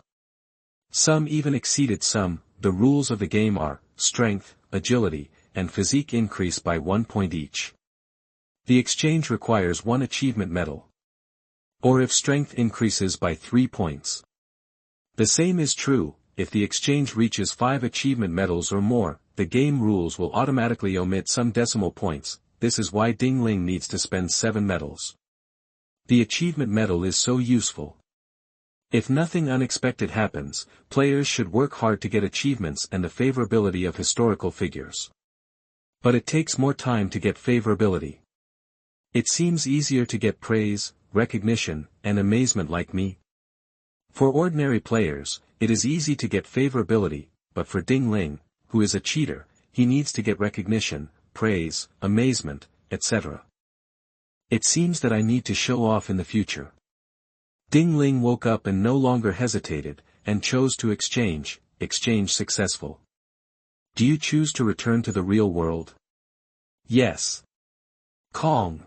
Some even exceeded some. The rules of the game are, strength, agility, and physique increase by 1 point each. The exchange requires 1 achievement medal. Or if strength increases by 3 points. The same is true, if the exchange reaches 5 achievement medals or more, the game rules will automatically omit some decimal points. This is why Ding Ling needs to spend 7 medals. The achievement medal is so useful. If nothing unexpected happens, players should work hard to get achievements and the favorability of historical figures. But it takes more time to get favorability. It seems easier to get praise, recognition, and amazement like me. For ordinary players, it is easy to get favorability, but for Ding Ling, who is a cheater, he needs to get recognition, praise, amazement, etc. It seems that I need to show off in the future. Ding Ling woke up and no longer hesitated, and chose to exchange successful. Do you choose to return to the real world? Yes. Kong.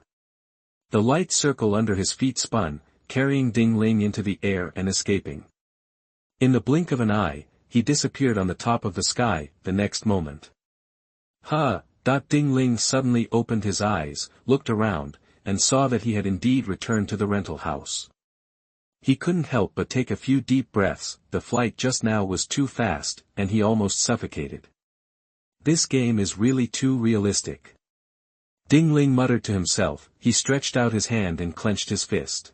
The light circle under his feet spun, carrying Ding Ling into the air and escaping. In the blink of an eye, he disappeared on the top of the sky. The next moment. Ding Ling suddenly opened his eyes, looked around, and saw that he had indeed returned to the rental house. He couldn't help but take a few deep breaths. The flight just now was too fast, and he almost suffocated. This game is really too realistic. Ding Ling muttered to himself. He stretched out his hand and clenched his fist.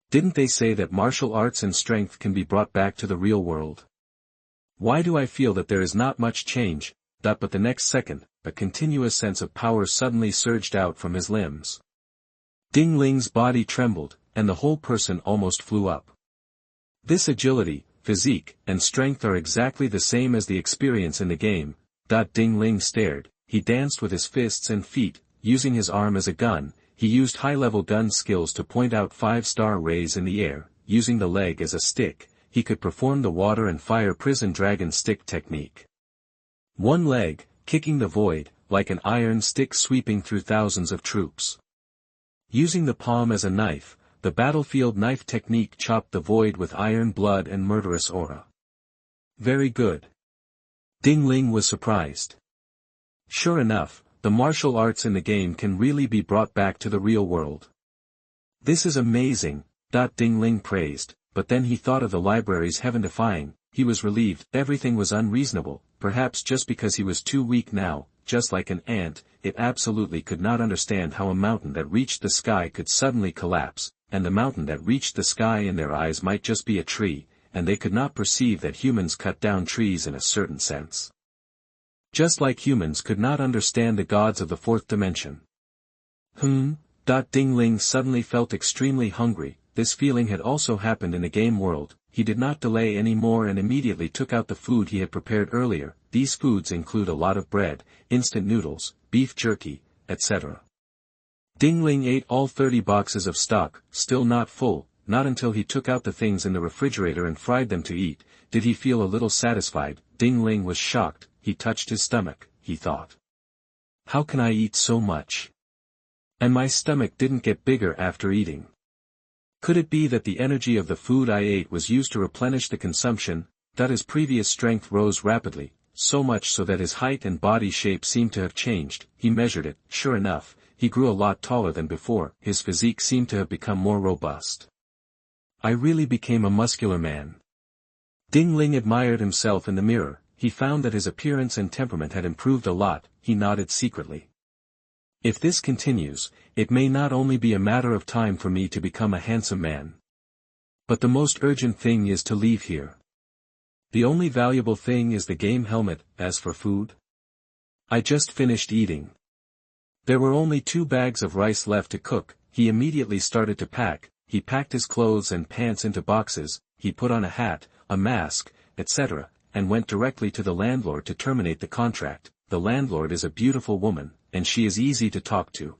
Didn't they say that martial arts and strength can be brought back to the real world? Why do I feel that there is not much change? But the next second, a continuous sense of power suddenly surged out from his limbs. Ding Ling's body trembled, and the whole person almost flew up. This agility, physique, and strength are exactly the same as the experience in the game. Ding Ling stared. He danced with his fists and feet, using his arm as a gun. He used high-level gun skills to point out 5-star rays in the air, using the leg as a stick. he could perform the water and fire prison dragon stick technique. One leg, kicking the void, like an iron stick sweeping through thousands of troops. Using the palm as a knife, the battlefield knife technique chopped the void with iron blood and murderous aura. Very good. Ding Ling was surprised. Sure enough, the martial arts in the game can really be brought back to the real world. This is amazing, Ding Ling praised, but then he thought of the library's heaven-defying. He was relieved. Everything was unreasonable, perhaps just because he was too weak now, just like an ant. It absolutely could not understand how a mountain that reached the sky could suddenly collapse, and the mountain that reached the sky in their eyes might just be a tree, and they could not perceive that humans cut down trees in a certain sense. Just like humans could not understand the gods of the fourth dimension. Ding Ling suddenly felt extremely hungry. This feeling had also happened in the game world. He did not delay any more and immediately took out the food he had prepared earlier. These foods include a lot of bread, instant noodles, beef jerky, etc. Ding Ling ate all 30 boxes of stock, still not full. Not until he took out the things in the refrigerator and fried them to eat, did he feel a little satisfied. Ding Ling was shocked. He touched his stomach, he thought. How can I eat so much? And my stomach didn't get bigger after eating. Could it be that the energy of the food I ate was used to replenish the consumption? That his previous strength rose rapidly, so much so that his height and body shape seemed to have changed. He measured it. Sure enough, he grew a lot taller than before. His physique seemed to have become more robust. I really became a muscular man. Ding Ling admired himself in the mirror. He found that his appearance and temperament had improved a lot. He nodded secretly. If this continues, it may not only be a matter of time for me to become a handsome man. But the most urgent thing is to leave here. The only valuable thing is the game helmet. As for food, I just finished eating. There were only 2 bags of rice left to cook. He immediately started to pack. He packed his clothes and pants into boxes, he put on a hat, a mask, etc., and went directly to the landlord to terminate the contract. The landlord is a beautiful woman, and she is easy to talk to.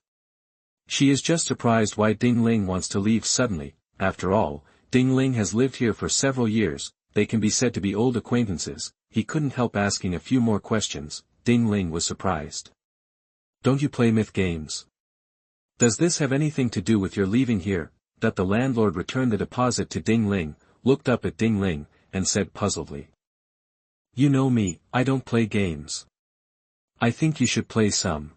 She is just surprised why Ding Ling wants to leave suddenly. After all, Ding Ling has lived here for several years. They can be said to be old acquaintances. He couldn't help asking a few more questions. Ding Ling was surprised. Don't you play myth games? Does this have anything to do with your leaving here? That the landlord returned the deposit to Ding Ling, looked up at Ding Ling, and said puzzledly. You know me, I don't play games. I think you should play some.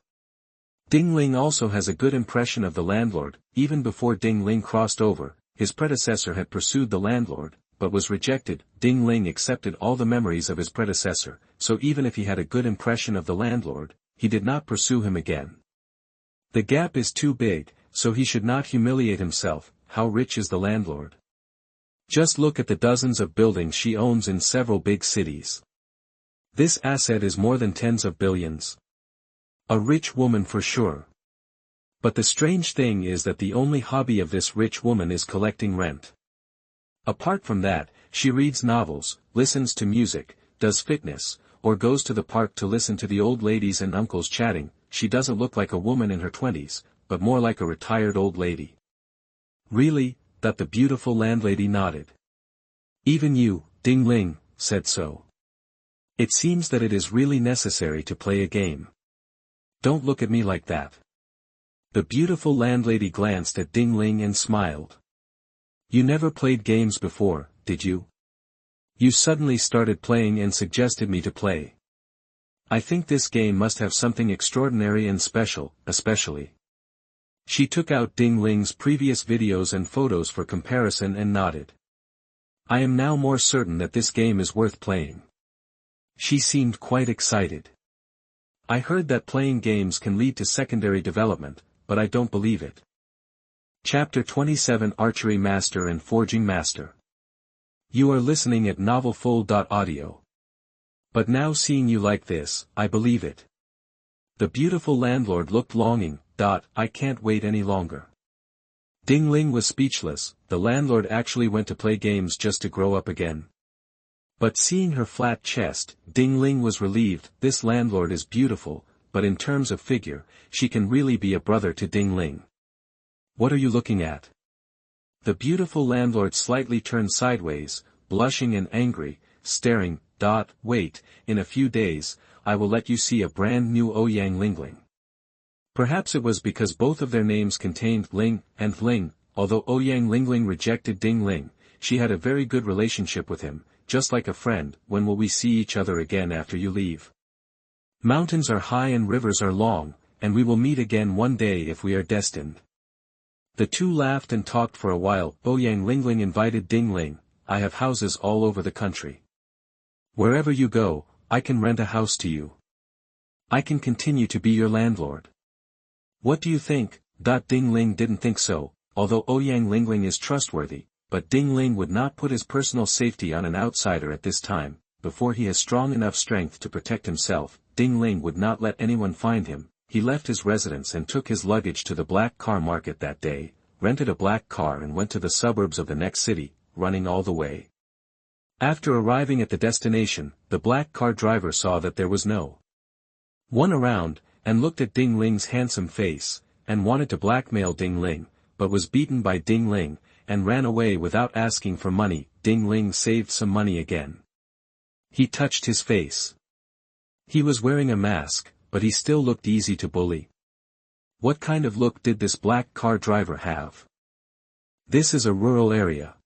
Ding Ling also has a good impression of the landlord. Even before Ding Ling crossed over, his predecessor had pursued the landlord, but was rejected. Ding Ling accepted all the memories of his predecessor, so even if he had a good impression of the landlord, he did not pursue him again. The gap is too big, so he should not humiliate himself. How rich is the landlord? Just look at the dozens of buildings she owns in several big cities. This asset is more than tens of billions. A rich woman for sure. But the strange thing is that the only hobby of this rich woman is collecting rent. Apart from that, she reads novels, listens to music, does fitness, or goes to the park to listen to the old ladies and uncles chatting. She doesn't look like a woman in her 20s, but more like a retired old lady. Really? That the beautiful landlady nodded. Even you, Ding Ling, said so. It seems that it is really necessary to play a game. Don't look at me like that. The beautiful landlady glanced at Ding Ling and smiled. You never played games before, did you? You suddenly started playing and suggested me to play. I think this game must have something extraordinary and special, especially. She took out Ding Ling's previous videos and photos for comparison and nodded. I am now more certain that this game is worth playing. She seemed quite excited. I heard that playing games can lead to secondary development, but I don't believe it. Chapter 27 Archery Master and Forging Master. You are listening at novelfull.audio. But now seeing you like this, I believe it. The beautiful landlord looked longing. I can't wait any longer. Ding Ling was speechless. The landlord actually went to play games just to grow up again. But seeing her flat chest, Ding Ling was relieved. This landlord is beautiful, but in terms of figure, she can really be a brother to Ding Ling. What are you looking at? The beautiful landlord slightly turned sideways, blushing and angry, staring. Wait, in a few days, I will let you see a brand new Ouyang Lingling. Perhaps it was because both of their names contained Ling and Ling. Although Ouyang Lingling rejected Ding Ling, she had a very good relationship with him, just like a friend. When will we see each other again after you leave? Mountains are high and rivers are long, and we will meet again one day if we are destined. The two laughed and talked for a while. Ouyang Lingling invited Ding Ling, I have houses all over the country. Wherever you go, I can rent a house to you. I can continue to be your landlord. What do you think? Ding Ling didn't think so, although Ouyang Lingling is trustworthy, but Ding Ling would not put his personal safety on an outsider at this time. Before he has strong enough strength to protect himself, Ding Ling would not let anyone find him. He left his residence and took his luggage to the black car market that day, rented a black car and went to the suburbs of the next city, running all the way. After arriving at the destination, the black car driver saw that there was no one around, and looked at Ding Ling's handsome face, and wanted to blackmail Ding Ling, but was beaten by Ding Ling, and ran away without asking for money. Ding Ling saved some money again. He touched his face. He was wearing a mask, but he still looked easy to bully. What kind of look did this black car driver have? This is a rural area.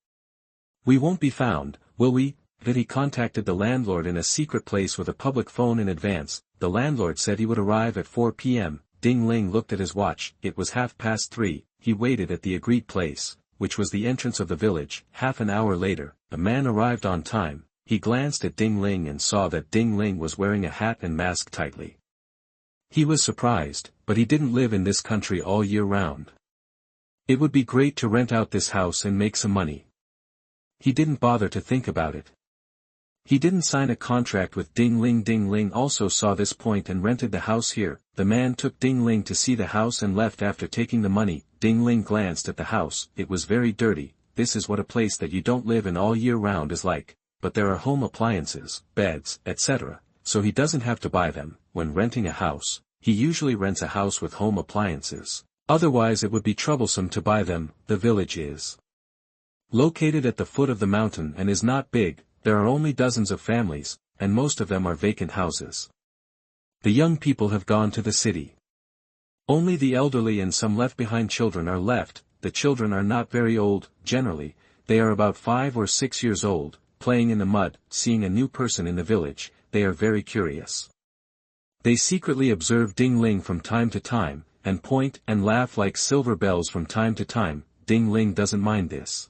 We won't be found, will we? That he contacted the landlord in a secret place with a public phone in advance. The landlord said he would arrive at 4 p.m. Ding Ling looked at his watch. It was 3:30. He waited at the agreed place, which was the entrance of the village. Half an hour later, a man arrived on time. He glanced at Ding Ling and saw that Ding Ling was wearing a hat and mask tightly. He was surprised, but he didn't live in this country all year round. It would be great to rent out this house and make some money. He didn't bother to think about it. He didn't sign a contract with Ding Ling. Ding Ling also saw this point and rented the house here. The man took Ding Ling to see the house and left after taking the money. Ding Ling glanced at the house. It was very dirty. This is what a place that you don't live in all year round is like. But there are home appliances, beds, etc., so he doesn't have to buy them. When renting a house, he usually rents a house with home appliances. Otherwise it would be troublesome to buy them. The village is located at the foot of the mountain and is not big. There are only dozens of families, and most of them are vacant houses. The young people have gone to the city. Only the elderly and some left-behind children are left. The children are not very old, generally, they are about 5 or 6 years old, playing in the mud. Seeing a new person in the village, they are very curious. They secretly observe Ding Ling from time to time, and point and laugh like silver bells from time to time. Ding Ling doesn't mind this.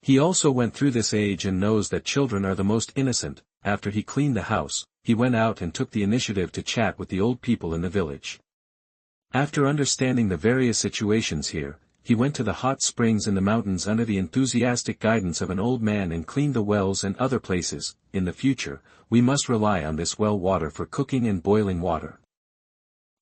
He also went through this age and knows that children are the most innocent. After he cleaned the house, he went out and took the initiative to chat with the old people in the village. After understanding the various situations here, he went to the hot springs in the mountains under the enthusiastic guidance of an old man and cleaned the wells and other places. In the future, we must rely on this well water for cooking and boiling water.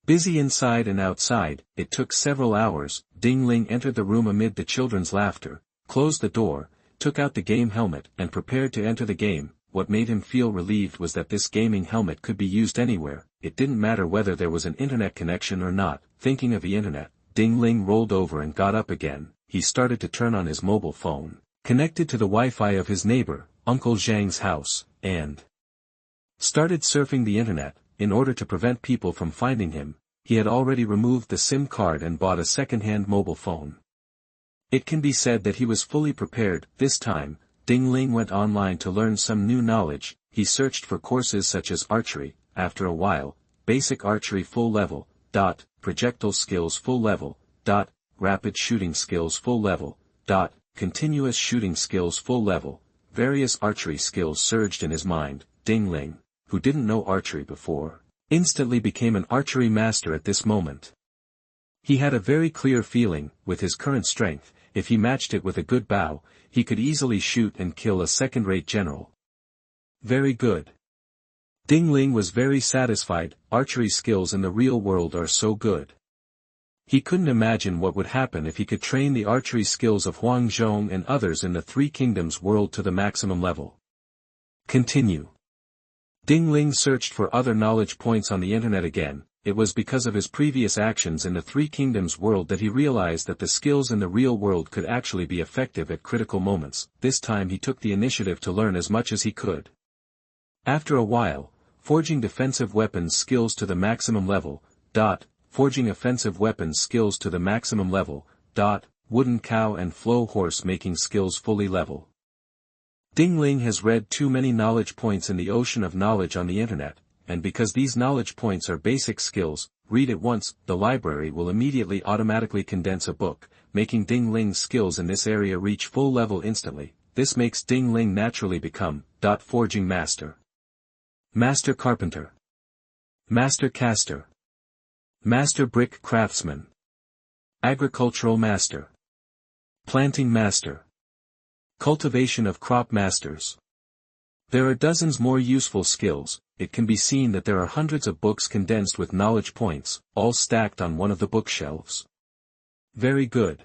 Busy inside and outside, it took several hours. Ding Ling entered the room amid the children's laughter, closed the door, took out the game helmet and prepared to enter the game. What made him feel relieved was that this gaming helmet could be used anywhere. It didn't matter whether there was an internet connection or not. Thinking of the internet, Ding Ling rolled over and got up again. He started to turn on his mobile phone, connected to the Wi-Fi of his neighbor, Uncle Zhang's house, and started surfing the internet. In order to prevent people from finding him, he had already removed the SIM card and bought a second-hand mobile phone. It can be said that he was fully prepared. This time, Ding Ling went online to learn some new knowledge. He searched for courses such as archery. After a while, basic archery full level, projectile skills full level, rapid shooting skills full level, continuous shooting skills full level, various archery skills surged in his mind. Ding Ling, who didn't know archery before, instantly became an archery master at this moment. He had a very clear feeling, with his current strength, if he matched it with a good bow, he could easily shoot and kill a second-rate general. Very good. Ding Ling was very satisfied. Archery skills in the real world are so good. He couldn't imagine what would happen if he could train the archery skills of Huang Zhong and others in the Three Kingdoms world to the maximum level. Continue. Ding Ling searched for other knowledge points on the internet again. it was because of his previous actions in the Three Kingdoms world that he realized that the skills in the real world could actually be effective at critical moments. This time he took the initiative to learn as much as he could. After a while, forging defensive weapons skills to the maximum level, forging offensive weapons skills to the maximum level, wooden cow and flow horse making skills fully level. Ding Ling has read too many knowledge points in the ocean of knowledge on the internet, and because these knowledge points are basic skills, read it once, the library will immediately automatically condense a book, making Ding Ling's skills in this area reach full level instantly. This makes Ding Ling naturally become, forging master. Master carpenter. Master caster. Master brick craftsman. Agricultural master. Planting master. Cultivation of crop masters. There are dozens more useful skills. It can be seen that there are hundreds of books condensed with knowledge points, all stacked on one of the bookshelves. Very good.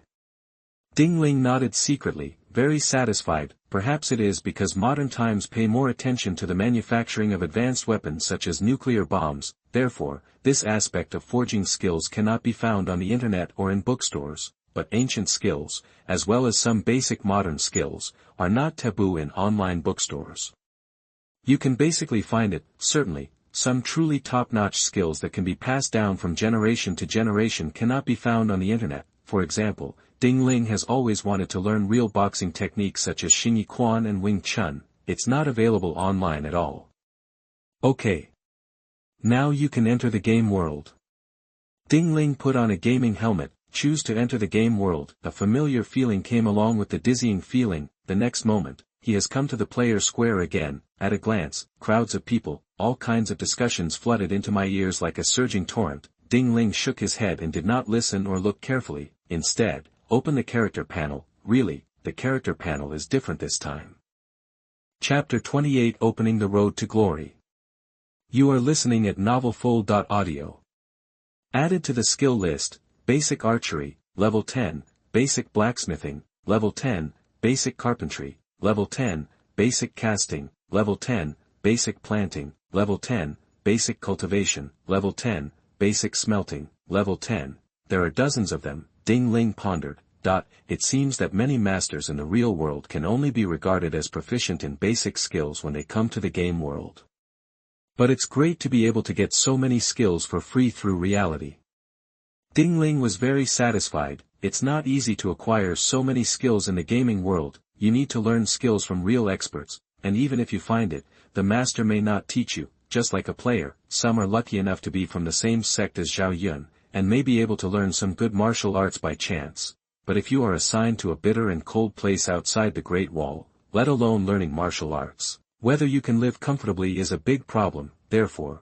Ding Ling nodded secretly, very satisfied. Perhaps it is because modern times pay more attention to the manufacturing of advanced weapons such as nuclear bombs, therefore, this aspect of forging skills cannot be found on the internet or in bookstores, but ancient skills, as well as some basic modern skills, are not taboo in online bookstores. You can basically find it, certainly, some truly top-notch skills that can be passed down from generation to generation cannot be found on the internet. For example, Ding Ling has always wanted to learn real boxing techniques such as Xingyi Quan and Wing Chun. It's not available online at all. Okay. Now you can enter the game world. Ding Ling put on a gaming helmet, choose to enter the game world. A familiar feeling came along with the dizzying feeling. The next moment, he has come to the player square again. At a glance, crowds of people, all kinds of discussions flooded into my ears like a surging torrent. Ding Ling shook his head and did not listen or look carefully. Instead, open the character panel. Really, the character panel is different this time. Chapter 28 Opening the Road to Glory. You are listening at novelfull.audio. Added to the skill list, Basic Archery, Level 10, Basic Blacksmithing, Level 10, Basic Carpentry, Level 10, Basic Casting, Level 10, Basic Planting, Level 10, Basic Cultivation, Level 10, Basic Smelting, Level 10. There are dozens of them. Ding Ling pondered. It seems that many masters in the real world can only be regarded as proficient in basic skills when they come to the game world. But it's great to be able to get so many skills for free through reality. Ding Ling was very satisfied. It's not easy to acquire so many skills in the gaming world. You need to learn skills from real experts, and even if you find it, the master may not teach you. Just like a player, some are lucky enough to be from the same sect as Zhao Yun, and may be able to learn some good martial arts by chance. But if you are assigned to a bitter and cold place outside the Great Wall, let alone learning martial arts, whether you can live comfortably is a big problem. Therefore,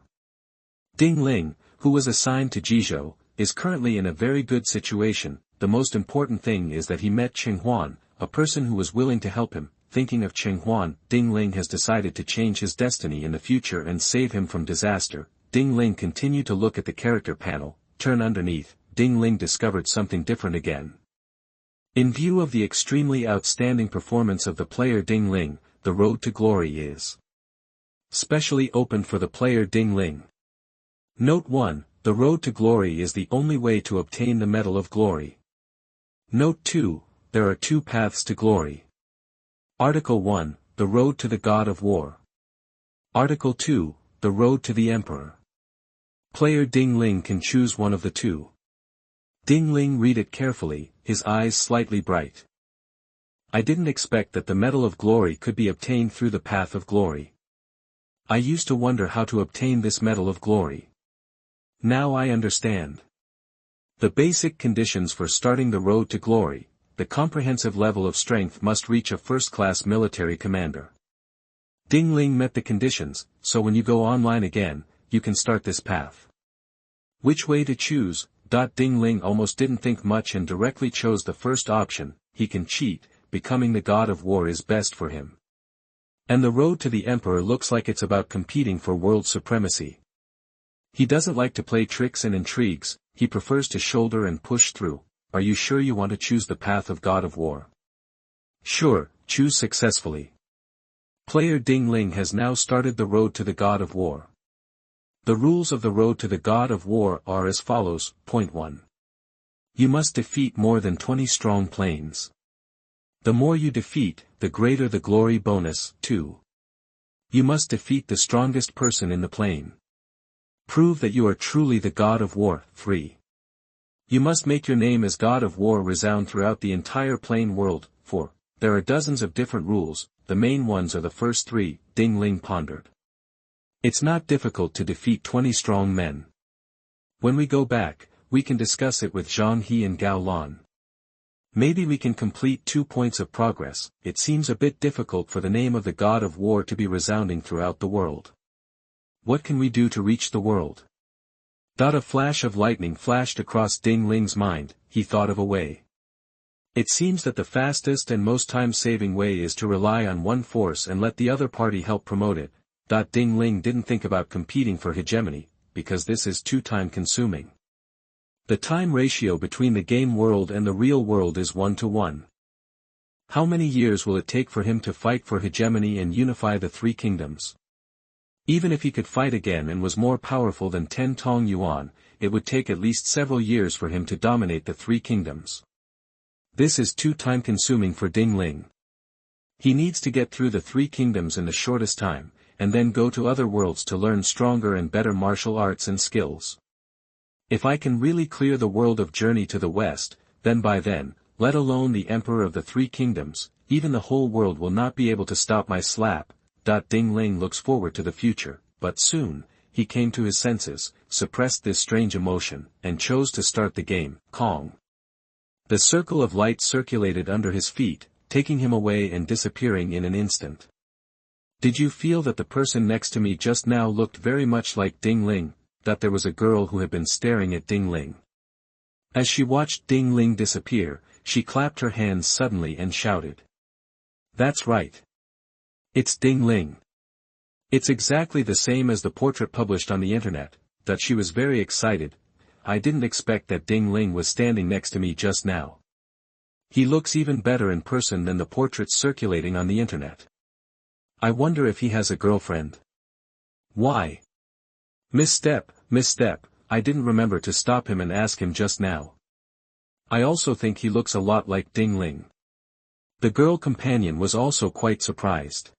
Ding Ling, who was assigned to Jizhou, is currently in a very good situation. The most important thing is that he met Cheng Huan, a person who was willing to help him. Thinking of Cheng Huan, Ding Ling has decided to change his destiny in the future and save him from disaster. Ding Ling continued to look at the character panel. Turn underneath. Ding Ling discovered something different again. In view of the extremely outstanding performance of the player Ding Ling, the road to glory is specially opened for the player Ding Ling. Note 1. The road to glory is the only way to obtain the Medal of Glory. Note 2. There are two paths to glory. Article 1, the road to the God of War. Article 2, the road to the Emperor. Player Ding Ling can choose one of the two. Ding Ling read it carefully, his eyes slightly bright. I didn't expect that the Medal of Glory could be obtained through the path of glory. I used to wonder how to obtain this Medal of Glory. Now I understand. The basic conditions for starting the road to glory. The comprehensive level of strength must reach a first-class military commander. Ding Ling met the conditions, so when you go online again, you can start this path. Which way to choose? Ding Ling almost didn't think much and directly chose the first option. He can cheat, becoming the God of War is best for him. And the road to the Emperor looks like it's about competing for world supremacy. He doesn't like to play tricks and intrigues, he prefers to shoulder and push through. Are you sure you want to choose the path of God of War? Sure, choose successfully. Player Ding Ling has now started the road to the God of War. The rules of the road to the God of War are as follows. Point 1. You must defeat more than 20 strong planes. The more you defeat, the greater the glory bonus. 2. You must defeat the strongest person in the plane. Prove that you are truly the God of War. 3. You must make your name as God of War resound throughout the entire plane world. 4. There are dozens of different rules, the main ones are the first 3, Ling pondered. It's not difficult to defeat 20 strong men. When we go back, we can discuss it with Zhang He and Gao Lan. Maybe we can complete 2 points of progress. It seems a bit difficult for the name of the God of War to be resounding throughout the world. What can we do to reach the world? A flash of lightning flashed across Ding Ling's mind. He thought of a way. It seems that the fastest and most time-saving way is to rely on one force and let the other party help promote it. Ding Ling didn't think about competing for hegemony, because this is too time-consuming. The time ratio between the game world and the real world is 1:1. How many years will it take for him to fight for hegemony and unify the 3 kingdoms? Even if he could fight again and was more powerful than 10 Tong Yuan, it would take at least several years for him to dominate the 3 kingdoms. This is too time-consuming for Ding Ling. He needs to get through the 3 kingdoms in the shortest time, and then go to other worlds to learn stronger and better martial arts and skills. If I can really clear the world of Journey to the West, then by then, let alone the Emperor of the 3 kingdoms, even the whole world will not be able to stop my slap. Ding Ling looks forward to the future, but soon, he came to his senses, suppressed this strange emotion, and chose to start the game. Kong. The circle of light circulated under his feet, taking him away and disappearing in an instant. Did you feel that the person next to me just now looked very much like Ding Ling? That there was a girl who had been staring at Ding Ling. As she watched Ding Ling disappear, she clapped her hands suddenly and shouted. That's right. It's Ding Ling. It's exactly the same as the portrait published on the internet. That she was very excited. I didn't expect that Ding Ling was standing next to me just now. He looks even better in person than the portraits circulating on the internet. I wonder if he has a girlfriend. Why? Misstep, I didn't remember to stop him and ask him just now. I also think he looks a lot like Ding Ling. The girl companion was also quite surprised.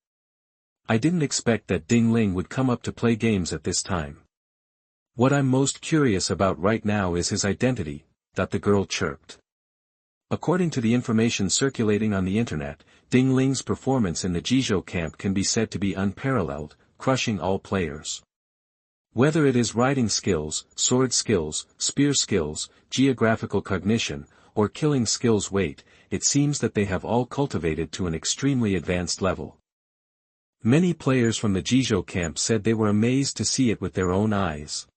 I didn't expect that Ding Ling would come up to play games at this time. What I'm most curious about right now is his identity, that the girl chirped. According to the information circulating on the internet, Ding Ling's performance in the Jizhou camp can be said to be unparalleled, crushing all players. Whether it is riding skills, sword skills, spear skills, geographical cognition, or killing skills it seems that they have all cultivated to an extremely advanced level. Many players from the Jizhou camp said they were amazed to see it with their own eyes.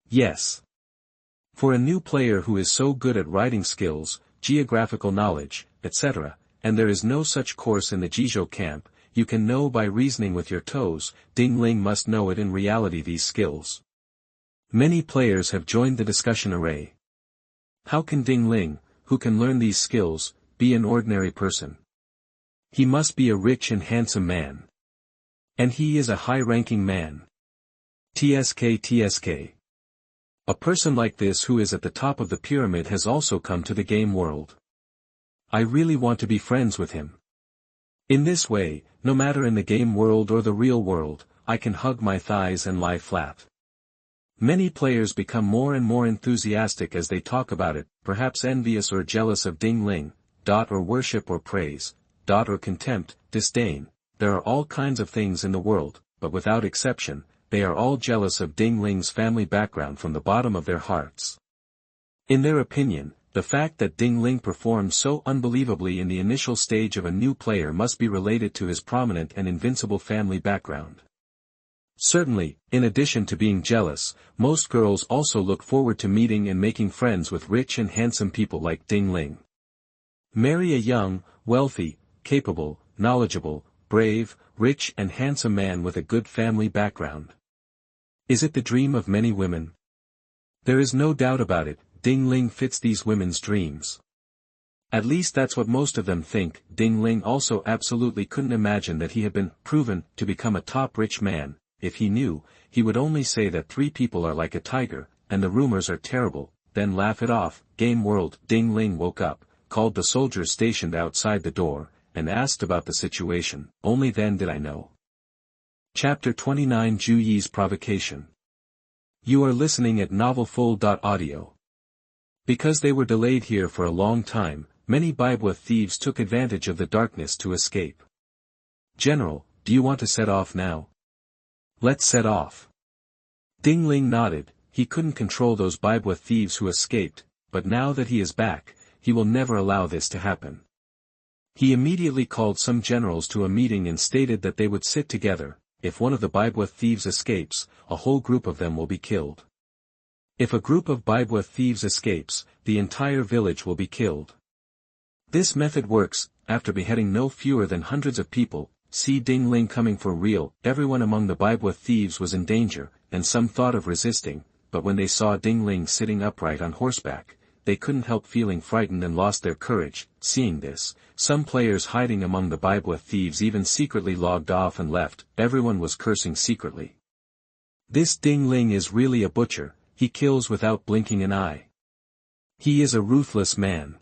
Yes. For a new player who is so good at riding skills, geographical knowledge, etc., and there is no such course in the Jizhou camp, you can know by reasoning with your toes. Ding Ling must know it in reality these skills. Many players have joined the discussion array. How can Ding Ling, who can learn these skills, be an ordinary person? He must be a rich and handsome man. And he is a high-ranking man. TSK. A person like this who is at the top of the pyramid has also come to the game world. I really want to be friends with him. In this way, no matter in the game world or the real world, I can hug my thighs and lie flat. Many players become more and more enthusiastic as they talk about it, perhaps envious or jealous of Ding Ling, or worship or praise, or contempt, disdain. There are all kinds of things in the world, but without exception, they are all jealous of Ding Ling's family background from the bottom of their hearts. In their opinion, the fact that Ding Ling performed so unbelievably in the initial stage of a new player must be related to his prominent and invincible family background. Certainly, in addition to being jealous, most girls also look forward to meeting and making friends with rich and handsome people like Ding Ling. Marry a young, wealthy, capable, knowledgeable, brave, rich and handsome man with a good family background. Is it the dream of many women? There is no doubt about it. Ding Ling fits these women's dreams. At least that's what most of them think. Ding Ling also absolutely couldn't imagine that he had been proven to become a top rich man, if he knew, he would only say that 3 people are like a tiger, and the rumors are terrible, then laugh it off. Game World. Ding Ling woke up, called the soldiers stationed outside the door, and asked about the situation. Only then did I know. Chapter 29 Ju Yi's Provocation. You are listening at novelfull.audio. Because they were delayed here for a long time, many Baibwa thieves took advantage of the darkness to escape. General, do you want to set off now? Let's set off. Ding Ling nodded. He couldn't control those Baibwa thieves who escaped, but now that he is back, he will never allow this to happen. He immediately called some generals to a meeting and stated that they would sit together. If one of the Baibwa thieves escapes, a whole group of them will be killed. If a group of Baibwa thieves escapes, the entire village will be killed. This method works. After beheading no fewer than hundreds of people, see Ding Ling coming for real. Everyone among the Baibwa thieves was in danger, and some thought of resisting, but when they saw Ding Ling sitting upright on horseback, they couldn't help feeling frightened and lost their courage. Seeing this, some players hiding among the Baibwa thieves even secretly logged off and left. Everyone was cursing secretly. This Ding Ling is really a butcher, he kills without blinking an eye. He is a ruthless man.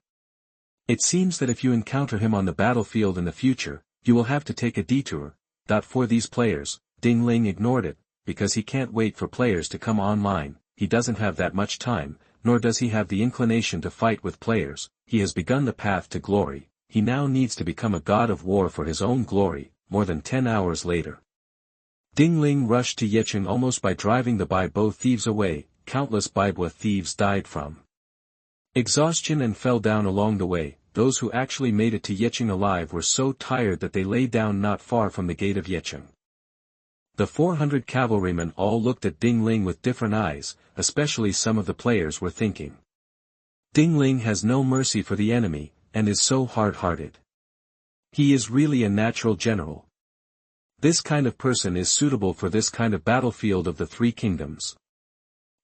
It seems that if you encounter him on the battlefield in the future, you will have to take a detour. For these players, Ding Ling ignored it, because he can't wait for players to come online. He doesn't have that much time, nor does he have the inclination to fight with players. He has begun the path to glory. He now needs to become a god of war for his own glory. More than 10 hours later, Ding Ling rushed to Yicheng almost by driving the Baibwa thieves away. Countless Baibwa thieves died from exhaustion and fell down along the way. Those who actually made it to Yicheng alive were so tired that they lay down not far from the gate of Yicheng. The 400 cavalrymen all looked at Ding Ling with different eyes, especially some of the players were thinking. Ding Ling has no mercy for the enemy, and is so hard-hearted. He is really a natural general. This kind of person is suitable for this kind of battlefield of the 3 kingdoms.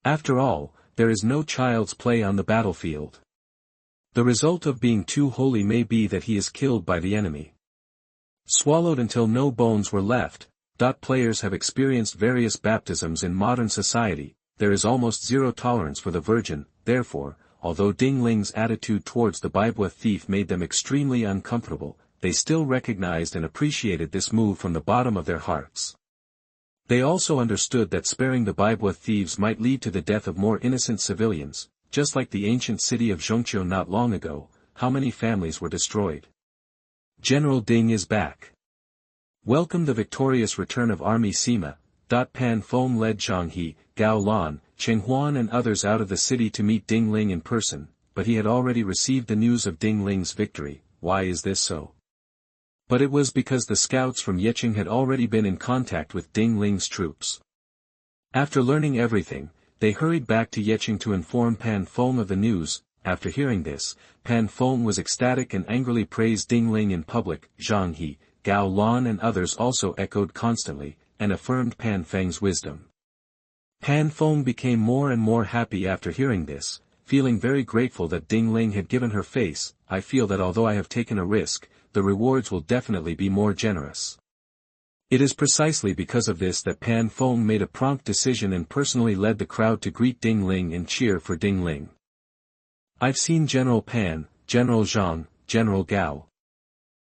After all, there is no child's play on the battlefield. The result of being too holy may be that he is killed by the enemy. Swallowed until no bones were left. Players have experienced various baptisms in modern society. There is almost zero tolerance for the virgin. Therefore, although Ding Ling's attitude towards the Baibwa thief made them extremely uncomfortable, they still recognized and appreciated this move from the bottom of their hearts. They also understood that sparing the Baibwa thieves might lead to the death of more innocent civilians, just like the ancient city of Zhongqiu not long ago. How many families were destroyed? General Ding is back. Welcome the victorious return of Army Sima. Pan Feng led Zhang He, Gao Lan, Cheng Huan and others out of the city to meet Ding Ling in person, but he had already received the news of Ding Ling's victory. Why is this so? But it was because the scouts from Yicheng had already been in contact with Ding Ling's troops. After learning everything, they hurried back to Yicheng to inform Pan Feng of the news. After hearing this, Pan Feng was ecstatic and angrily praised Ding Ling in public. Zhang He, Gao Lan and others also echoed constantly, and affirmed Pan Feng's wisdom. Pan Feng became more and more happy after hearing this, feeling very grateful that Ding Ling had given her face. I feel that although I have taken a risk, the rewards will definitely be more generous. It is precisely because of this that Pan Feng made a prompt decision and personally led the crowd to greet Ding Ling and cheer for Ding Ling. I've seen General Pan, General Jiang, General Gao.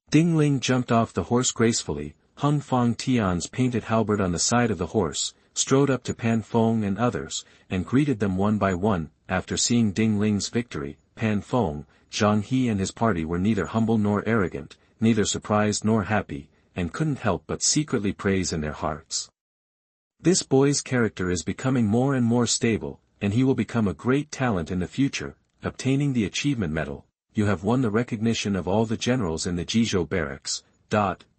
Ding Ling jumped off the horse gracefully, hung Fang Tian's painted halberd on the side of the horse, strode up to Pan Feng and others, and greeted them one by one. After seeing Ding Ling's victory, Pan Feng, Zhang He and his party were neither humble nor arrogant, neither surprised nor happy, and couldn't help but secretly praise in their hearts. This boy's character is becoming more and more stable, and he will become a great talent in the future. Obtaining the achievement medal, you have won the recognition of all the generals in the Jizhou barracks.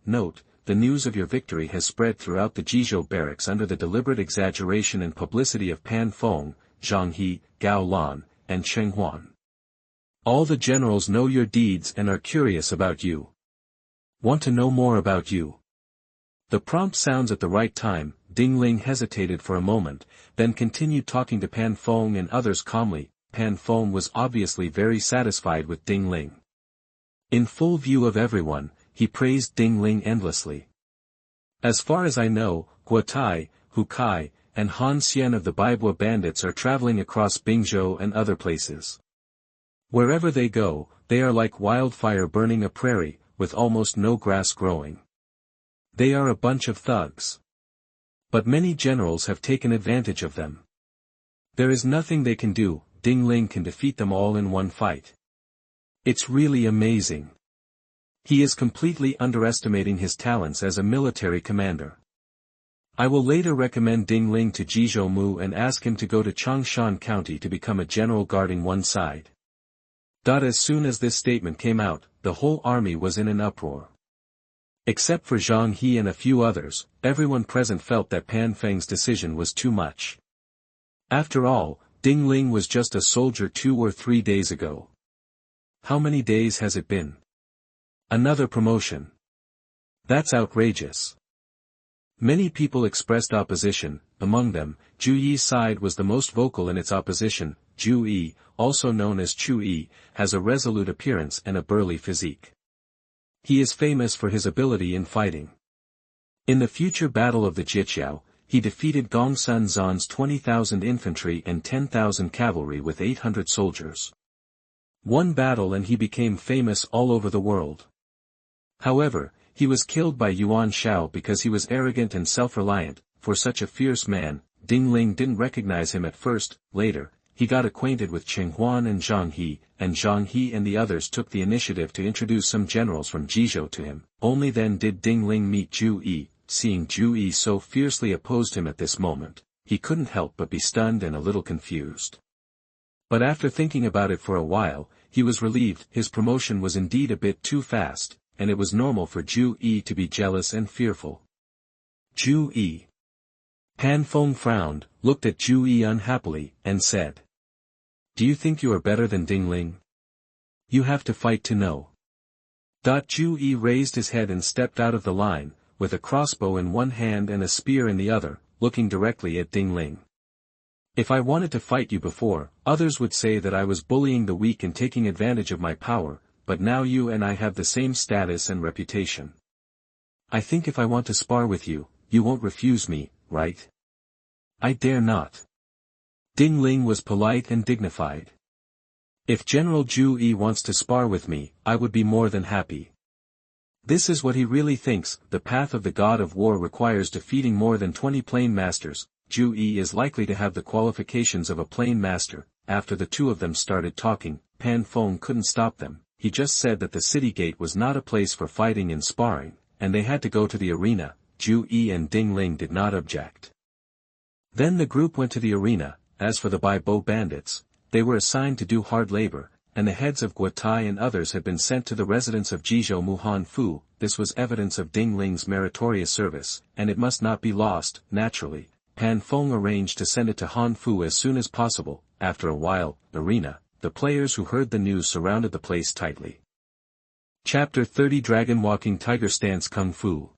Note, the news of your victory has spread throughout the Jizhou barracks under the deliberate exaggeration and publicity of Pan Feng, Zhang He, Gao Lan, and Cheng Huan. All the generals know your deeds and are curious about you. Want to know more about you. The prompt sounds at the right time. Ding Ling hesitated for a moment, then continued talking to Pan Feng and others calmly. Pan Feng was obviously very satisfied with Ding Ling. In full view of everyone, he praised Ding Ling endlessly. As far as I know, Guotai, Hu Kai, and Han Xian of the Baibua bandits are traveling across Bingzhou and other places. Wherever they go, they are like wildfire burning a prairie, with almost no grass growing. They are a bunch of thugs. But many generals have taken advantage of them. There is nothing they can do, Ding Ling can defeat them all in one fight. It's really amazing. He is completely underestimating his talents as a military commander. I will later recommend Ding Ling to Jizhou Mu and ask him to go to Changshan County to become a general guarding one side. As soon as this statement came out, the whole army was in an uproar. Except for Zhang He and a few others, everyone present felt that Pan Feng's decision was too much. After all, Ding Ling was just a soldier 2 or 3 days ago. How many days has it been? Another promotion. That's outrageous. Many people expressed opposition, among them, Zhu Yi's side was the most vocal in its opposition. Zhu Yi, also known as Chu Yi, has a resolute appearance and a burly physique. He is famous for his ability in fighting. In the future battle of the Jiqiao, he defeated Gongsun Zan's 20,000 infantry and 10,000 cavalry with 800 soldiers. One battle and he became famous all over the world. However, he was killed by Yuan Shao because he was arrogant and self-reliant. For such a fierce man, Ding Ling didn't recognize him at first. Later, he got acquainted with Qing Huan and Zhang He and the others took the initiative to introduce some generals from Jizhou to him. Only then did Ding Ling meet Zhu Yi. Seeing Zhu Yi so fiercely opposed him at this moment, he couldn't help but be stunned and a little confused. But after thinking about it for a while, he was relieved. His promotion was indeed a bit too fast, and it was normal for Zhu Yi to be jealous and fearful. Zhu Yi. Pan Feng frowned, looked at Zhu Yi unhappily, and said, "Do you think you are better than Ding Ling? You have to fight to know." Zhu Yi raised his head and stepped out of the line, with a crossbow in one hand and a spear in the other, looking directly at Ding Ling. "If I wanted to fight you before, others would say that I was bullying the weak and taking advantage of my power, but now you and I have the same status and reputation. I think if I want to spar with you, you won't refuse me, right?" "I dare not." Ding Ling was polite and dignified. "If General Zhu Yi wants to spar with me, I would be more than happy." This is what he really thinks. The path of the god of war requires defeating more than 20 plain masters. Zhu Yi is likely to have the qualifications of a plain master. After the two of them started talking, Pan Feng couldn't stop them. He just said that the city gate was not a place for fighting and sparring, and they had to go to the arena. Zhu Yi and Ding Ling did not object. Then the group went to the arena. As for the Baibua bandits, they were assigned to do hard labor, and the heads of Guotai and others had been sent to the residence of Jizhou Muhan Fu. This was evidence of Ding Ling's meritorious service, and it must not be lost. Naturally, Pan Feng arranged to send it to Han Fu as soon as possible. After a while, arena. The players who heard the news surrounded the place tightly. Chapter 30 Dragon Walking Tiger Stance Kung Fu.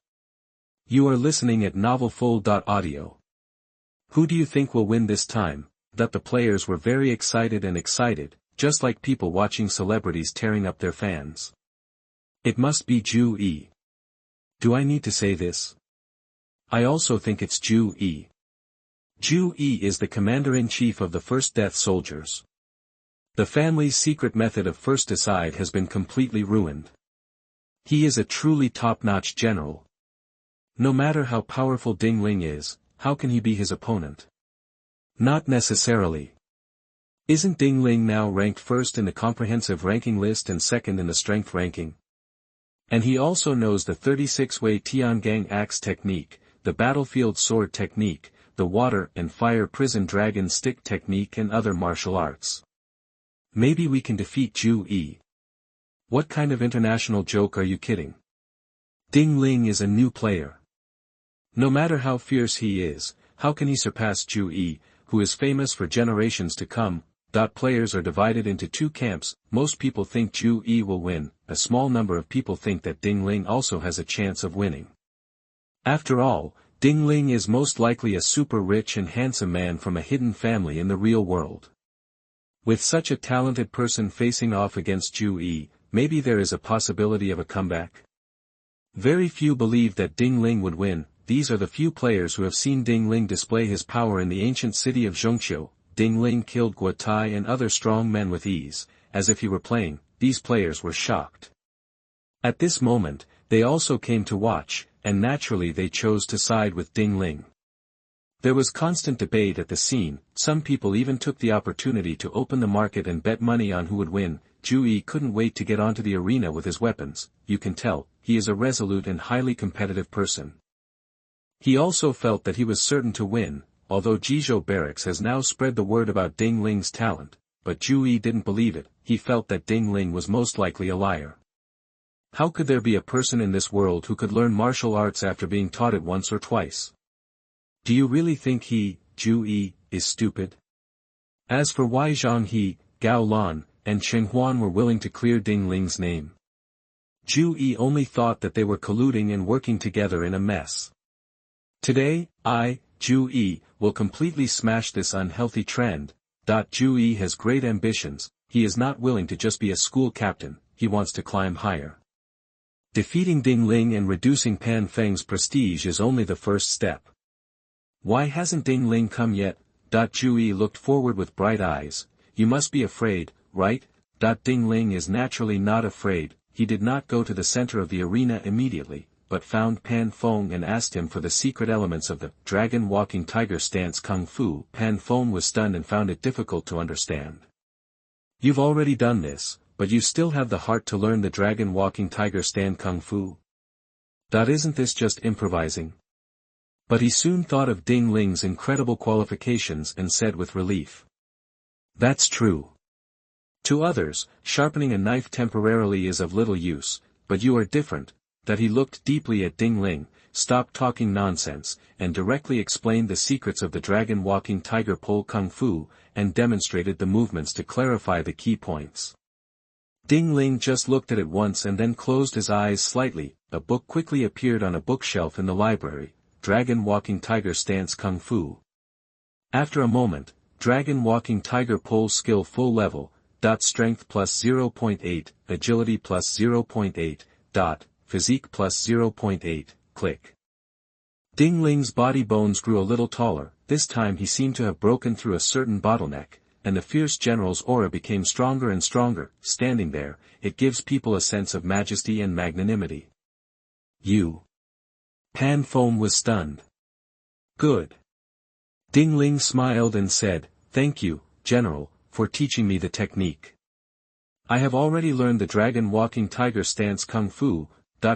You are listening at novelfull.audio. Who do you think will win this time? That the players were very excited, just like people watching celebrities tearing up their fans. It must be Zhu Yi. Do I need to say this? I also think it's Zhu Yi. Zhu Yi is the commander-in-chief of the First Death Soldiers. The family's secret method of first decide has been completely ruined. He is a truly top-notch general. No matter how powerful Ding Ling is, how can he be his opponent? Not necessarily. Isn't Ding Ling now ranked first in the comprehensive ranking list and second in the strength ranking? And he also knows the 36-way Tiangang axe technique, the battlefield sword technique, the water and fire prison dragon stick technique and other martial arts. Maybe we can defeat Zhu Yi. What kind of international joke are you kidding? Ding Ling is a new player. No matter how fierce he is, how can he surpass Zhu Yi, who is famous for generations to come? Players are divided into two camps. Most people think Zhu Yi will win, a small number of people think that Ding Ling also has a chance of winning. After all, Ding Ling is most likely a super rich and handsome man from a hidden family in the real world. With such a talented person facing off against Zhu Yi, maybe there is a possibility of a comeback. Very few believe that Ding Ling would win. these are the few players who have seen Ding Ling display his power in the ancient city of Zhongqiu. Ding Ling killed Guotai and other strong men with ease, as if he were playing. These players were shocked. At this moment, they also came to watch, and naturally they chose to side with Ding Ling. There was constant debate at the scene, some people even took the opportunity to open the market and bet money on who would win. Zhu Yi couldn't wait to get onto the arena with his weapons. You can tell, he is a resolute and highly competitive person. He also felt that he was certain to win, although Jizhou Barracks has now spread the word about Ding Ling's talent, but Zhu Yi didn't believe it. He felt that Ding Ling was most likely a liar. How could there be a person in this world who could learn martial arts after being taught it once or twice? Do you really think he, Zhu Yi, is stupid? As for why Zhang He, Gao Lan, and Chen Huan were willing to clear Ding Ling's name, Zhu Yi only thought that they were colluding and working together in a mess. Today, I, Zhu Yi, will completely smash this unhealthy trend. Zhu Yi has great ambitions, he is not willing to just be a school captain, he wants to climb higher. Defeating Ding Ling and reducing Pan Feng's prestige is only the first step. Why hasn't Ding Ling come yet? Zhu Yi looked forward with bright eyes. You must be afraid, right? Ding Ling is naturally not afraid. He did not go to the center of the arena immediately, but found Pan Feng and asked him for the secret elements of the dragon walking tiger stance kung fu. Pan Feng was stunned and found it difficult to understand. You've already done this, but you still have the heart to learn the dragon walking tiger stand kung fu? Isn't this just improvising? But he soon thought of Ding Ling's incredible qualifications and said with relief. That's true. To others, sharpening a knife temporarily is of little use, but you are different. That he looked deeply at Ding Ling, stopped talking nonsense, and directly explained the secrets of the dragon walking tiger pole kung fu, and demonstrated the movements to clarify the key points. Ding Ling just looked at it once and then closed his eyes slightly. A book quickly appeared on a bookshelf in the library. Dragon walking tiger stance kung fu. After a moment, dragon walking tiger pole skill full level. Strength plus 0.8, agility plus 0.8, physique plus 0.8, click. Ding Ling's body bones grew a little taller. This time he seemed to have broken through a certain bottleneck, and the fierce general's aura became stronger and stronger. Standing there, it gives people a sense of majesty and magnanimity. You. Pan Feng was stunned. Good. Ding Ling smiled and said, Thank you, General, for teaching me the technique. I have already learned the dragon walking tiger stance kung fu.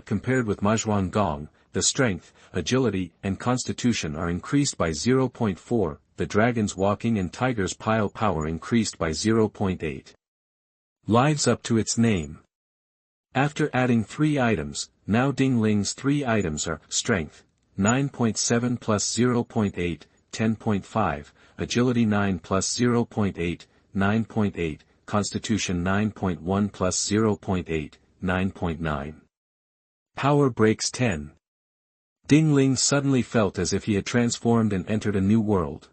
Compared with Mazhuang Gong, the strength, agility, and constitution are increased by 0.4, the dragon's walking and tiger's pile power increased by 0.8. Lives up to its name. After adding 3 items, now Ding Ling's 3 items are strength, 9.7 plus 0.8, 10.5, agility 9 plus 0.8, 9.8, constitution 9.1 plus 0.8, 9.9. Power breaks 10. Ding Ling suddenly felt as if he had transformed and entered a new world.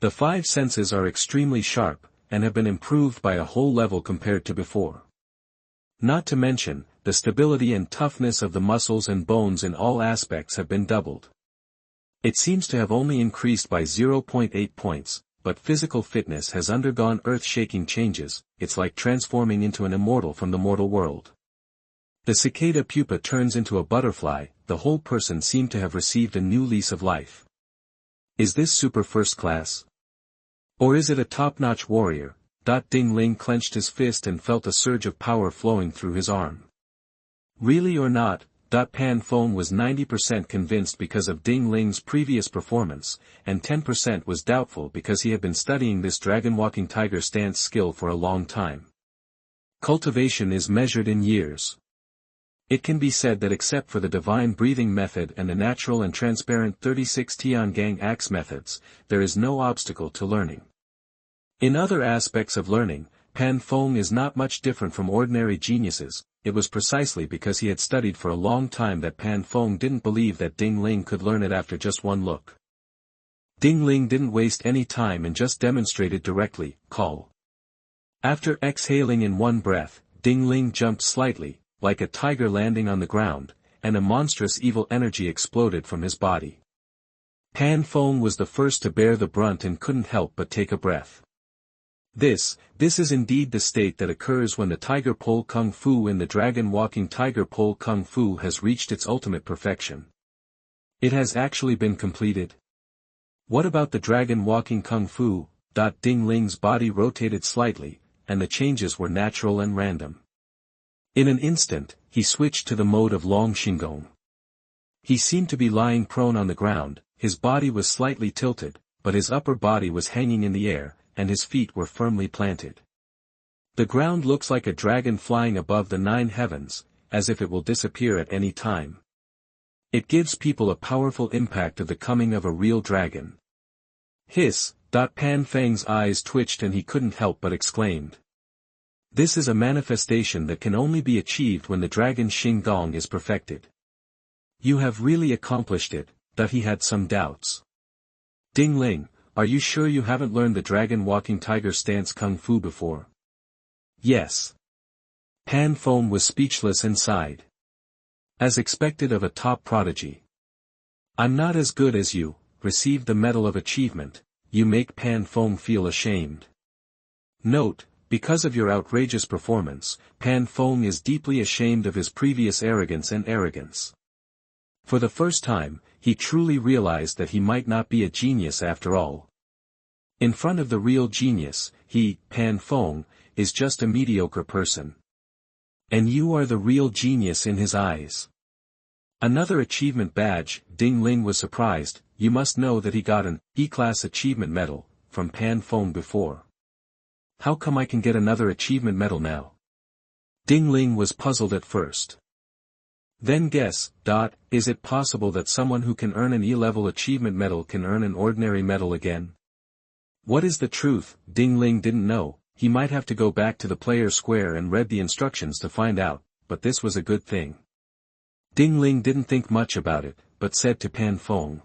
The 5 senses are extremely sharp, and have been improved by a whole level compared to before. Not to mention, the stability and toughness of the muscles and bones in all aspects have been doubled. It seems to have only increased by 0.8 points, but physical fitness has undergone earth-shaking changes. It's like transforming into an immortal from the mortal world. The cicada pupa turns into a butterfly, the whole person seemed to have received a new lease of life. Is this super first class? Or is it a top-notch warrior? Ding Ling clenched his fist and felt a surge of power flowing through his arm. Really or not? Pan Feng was 90% convinced because of Ding Ling's previous performance, and 10% was doubtful because he had been studying this dragon walking tiger stance skill for a long time. Cultivation is measured in years. It can be said that except for the divine breathing method and the natural and transparent 36 Tiangang axe methods, there is no obstacle to learning. In other aspects of learning, Pan Feng is not much different from ordinary geniuses. It was precisely because he had studied for a long time that Pan Feng didn't believe that Ding Ling could learn it after just one look. Ding Ling didn't waste any time and just demonstrated directly, call. After exhaling in one breath, Ding Ling jumped slightly, like a tiger landing on the ground, and a monstrous evil energy exploded from his body. Pan Feng was the first to bear the brunt and couldn't help but take a breath. This is indeed the state that occurs when the Tiger Pole Kung Fu in the Dragon-Walking Tiger Pole Kung Fu has reached its ultimate perfection. It has actually been completed. What about the Dragon-Walking Kung Fu? Ding Ling's body rotated slightly, and the changes were natural and random. In an instant, he switched to the mode of Long Xingong. He seemed to be lying prone on the ground, his body was slightly tilted, but his upper body was hanging in the air, and his feet were firmly planted. The ground looks like a dragon flying above the 9 heavens, as if it will disappear at any time. It gives people a powerful impact of the coming of a real dragon. Hiss! Pan Feng's eyes twitched and he couldn't help but exclaimed. This is a manifestation that can only be achieved when the dragon Xingong is perfected. You have really accomplished it. He had some doubts. Ding Ling, are you sure you haven't learned the dragon-walking tiger stance kung fu before? Yes. Pan Feng was speechless and sighed. As expected of a top prodigy. I'm not as good as you, received the Medal of Achievement, you make Pan Feng feel ashamed. Note, because of your outrageous performance, Pan Feng is deeply ashamed of his previous arrogance. For the first time, he truly realized that he might not be a genius after all. In front of the real genius, he, Pan Feng, is just a mediocre person. And you are the real genius in his eyes. Another achievement badge. Ding Ling was surprised. You must know that he got an E-class achievement medal from Pan Feng before. How come I can get another achievement medal now? Ding Ling was puzzled at first. Then guess, is it possible that someone who can earn an E-level achievement medal can earn an ordinary medal again? What is the truth? Ding Ling didn't know. He might have to go back to the player square and read the instructions to find out, but this was a good thing. Ding Ling didn't think much about it, but said to Pan Feng.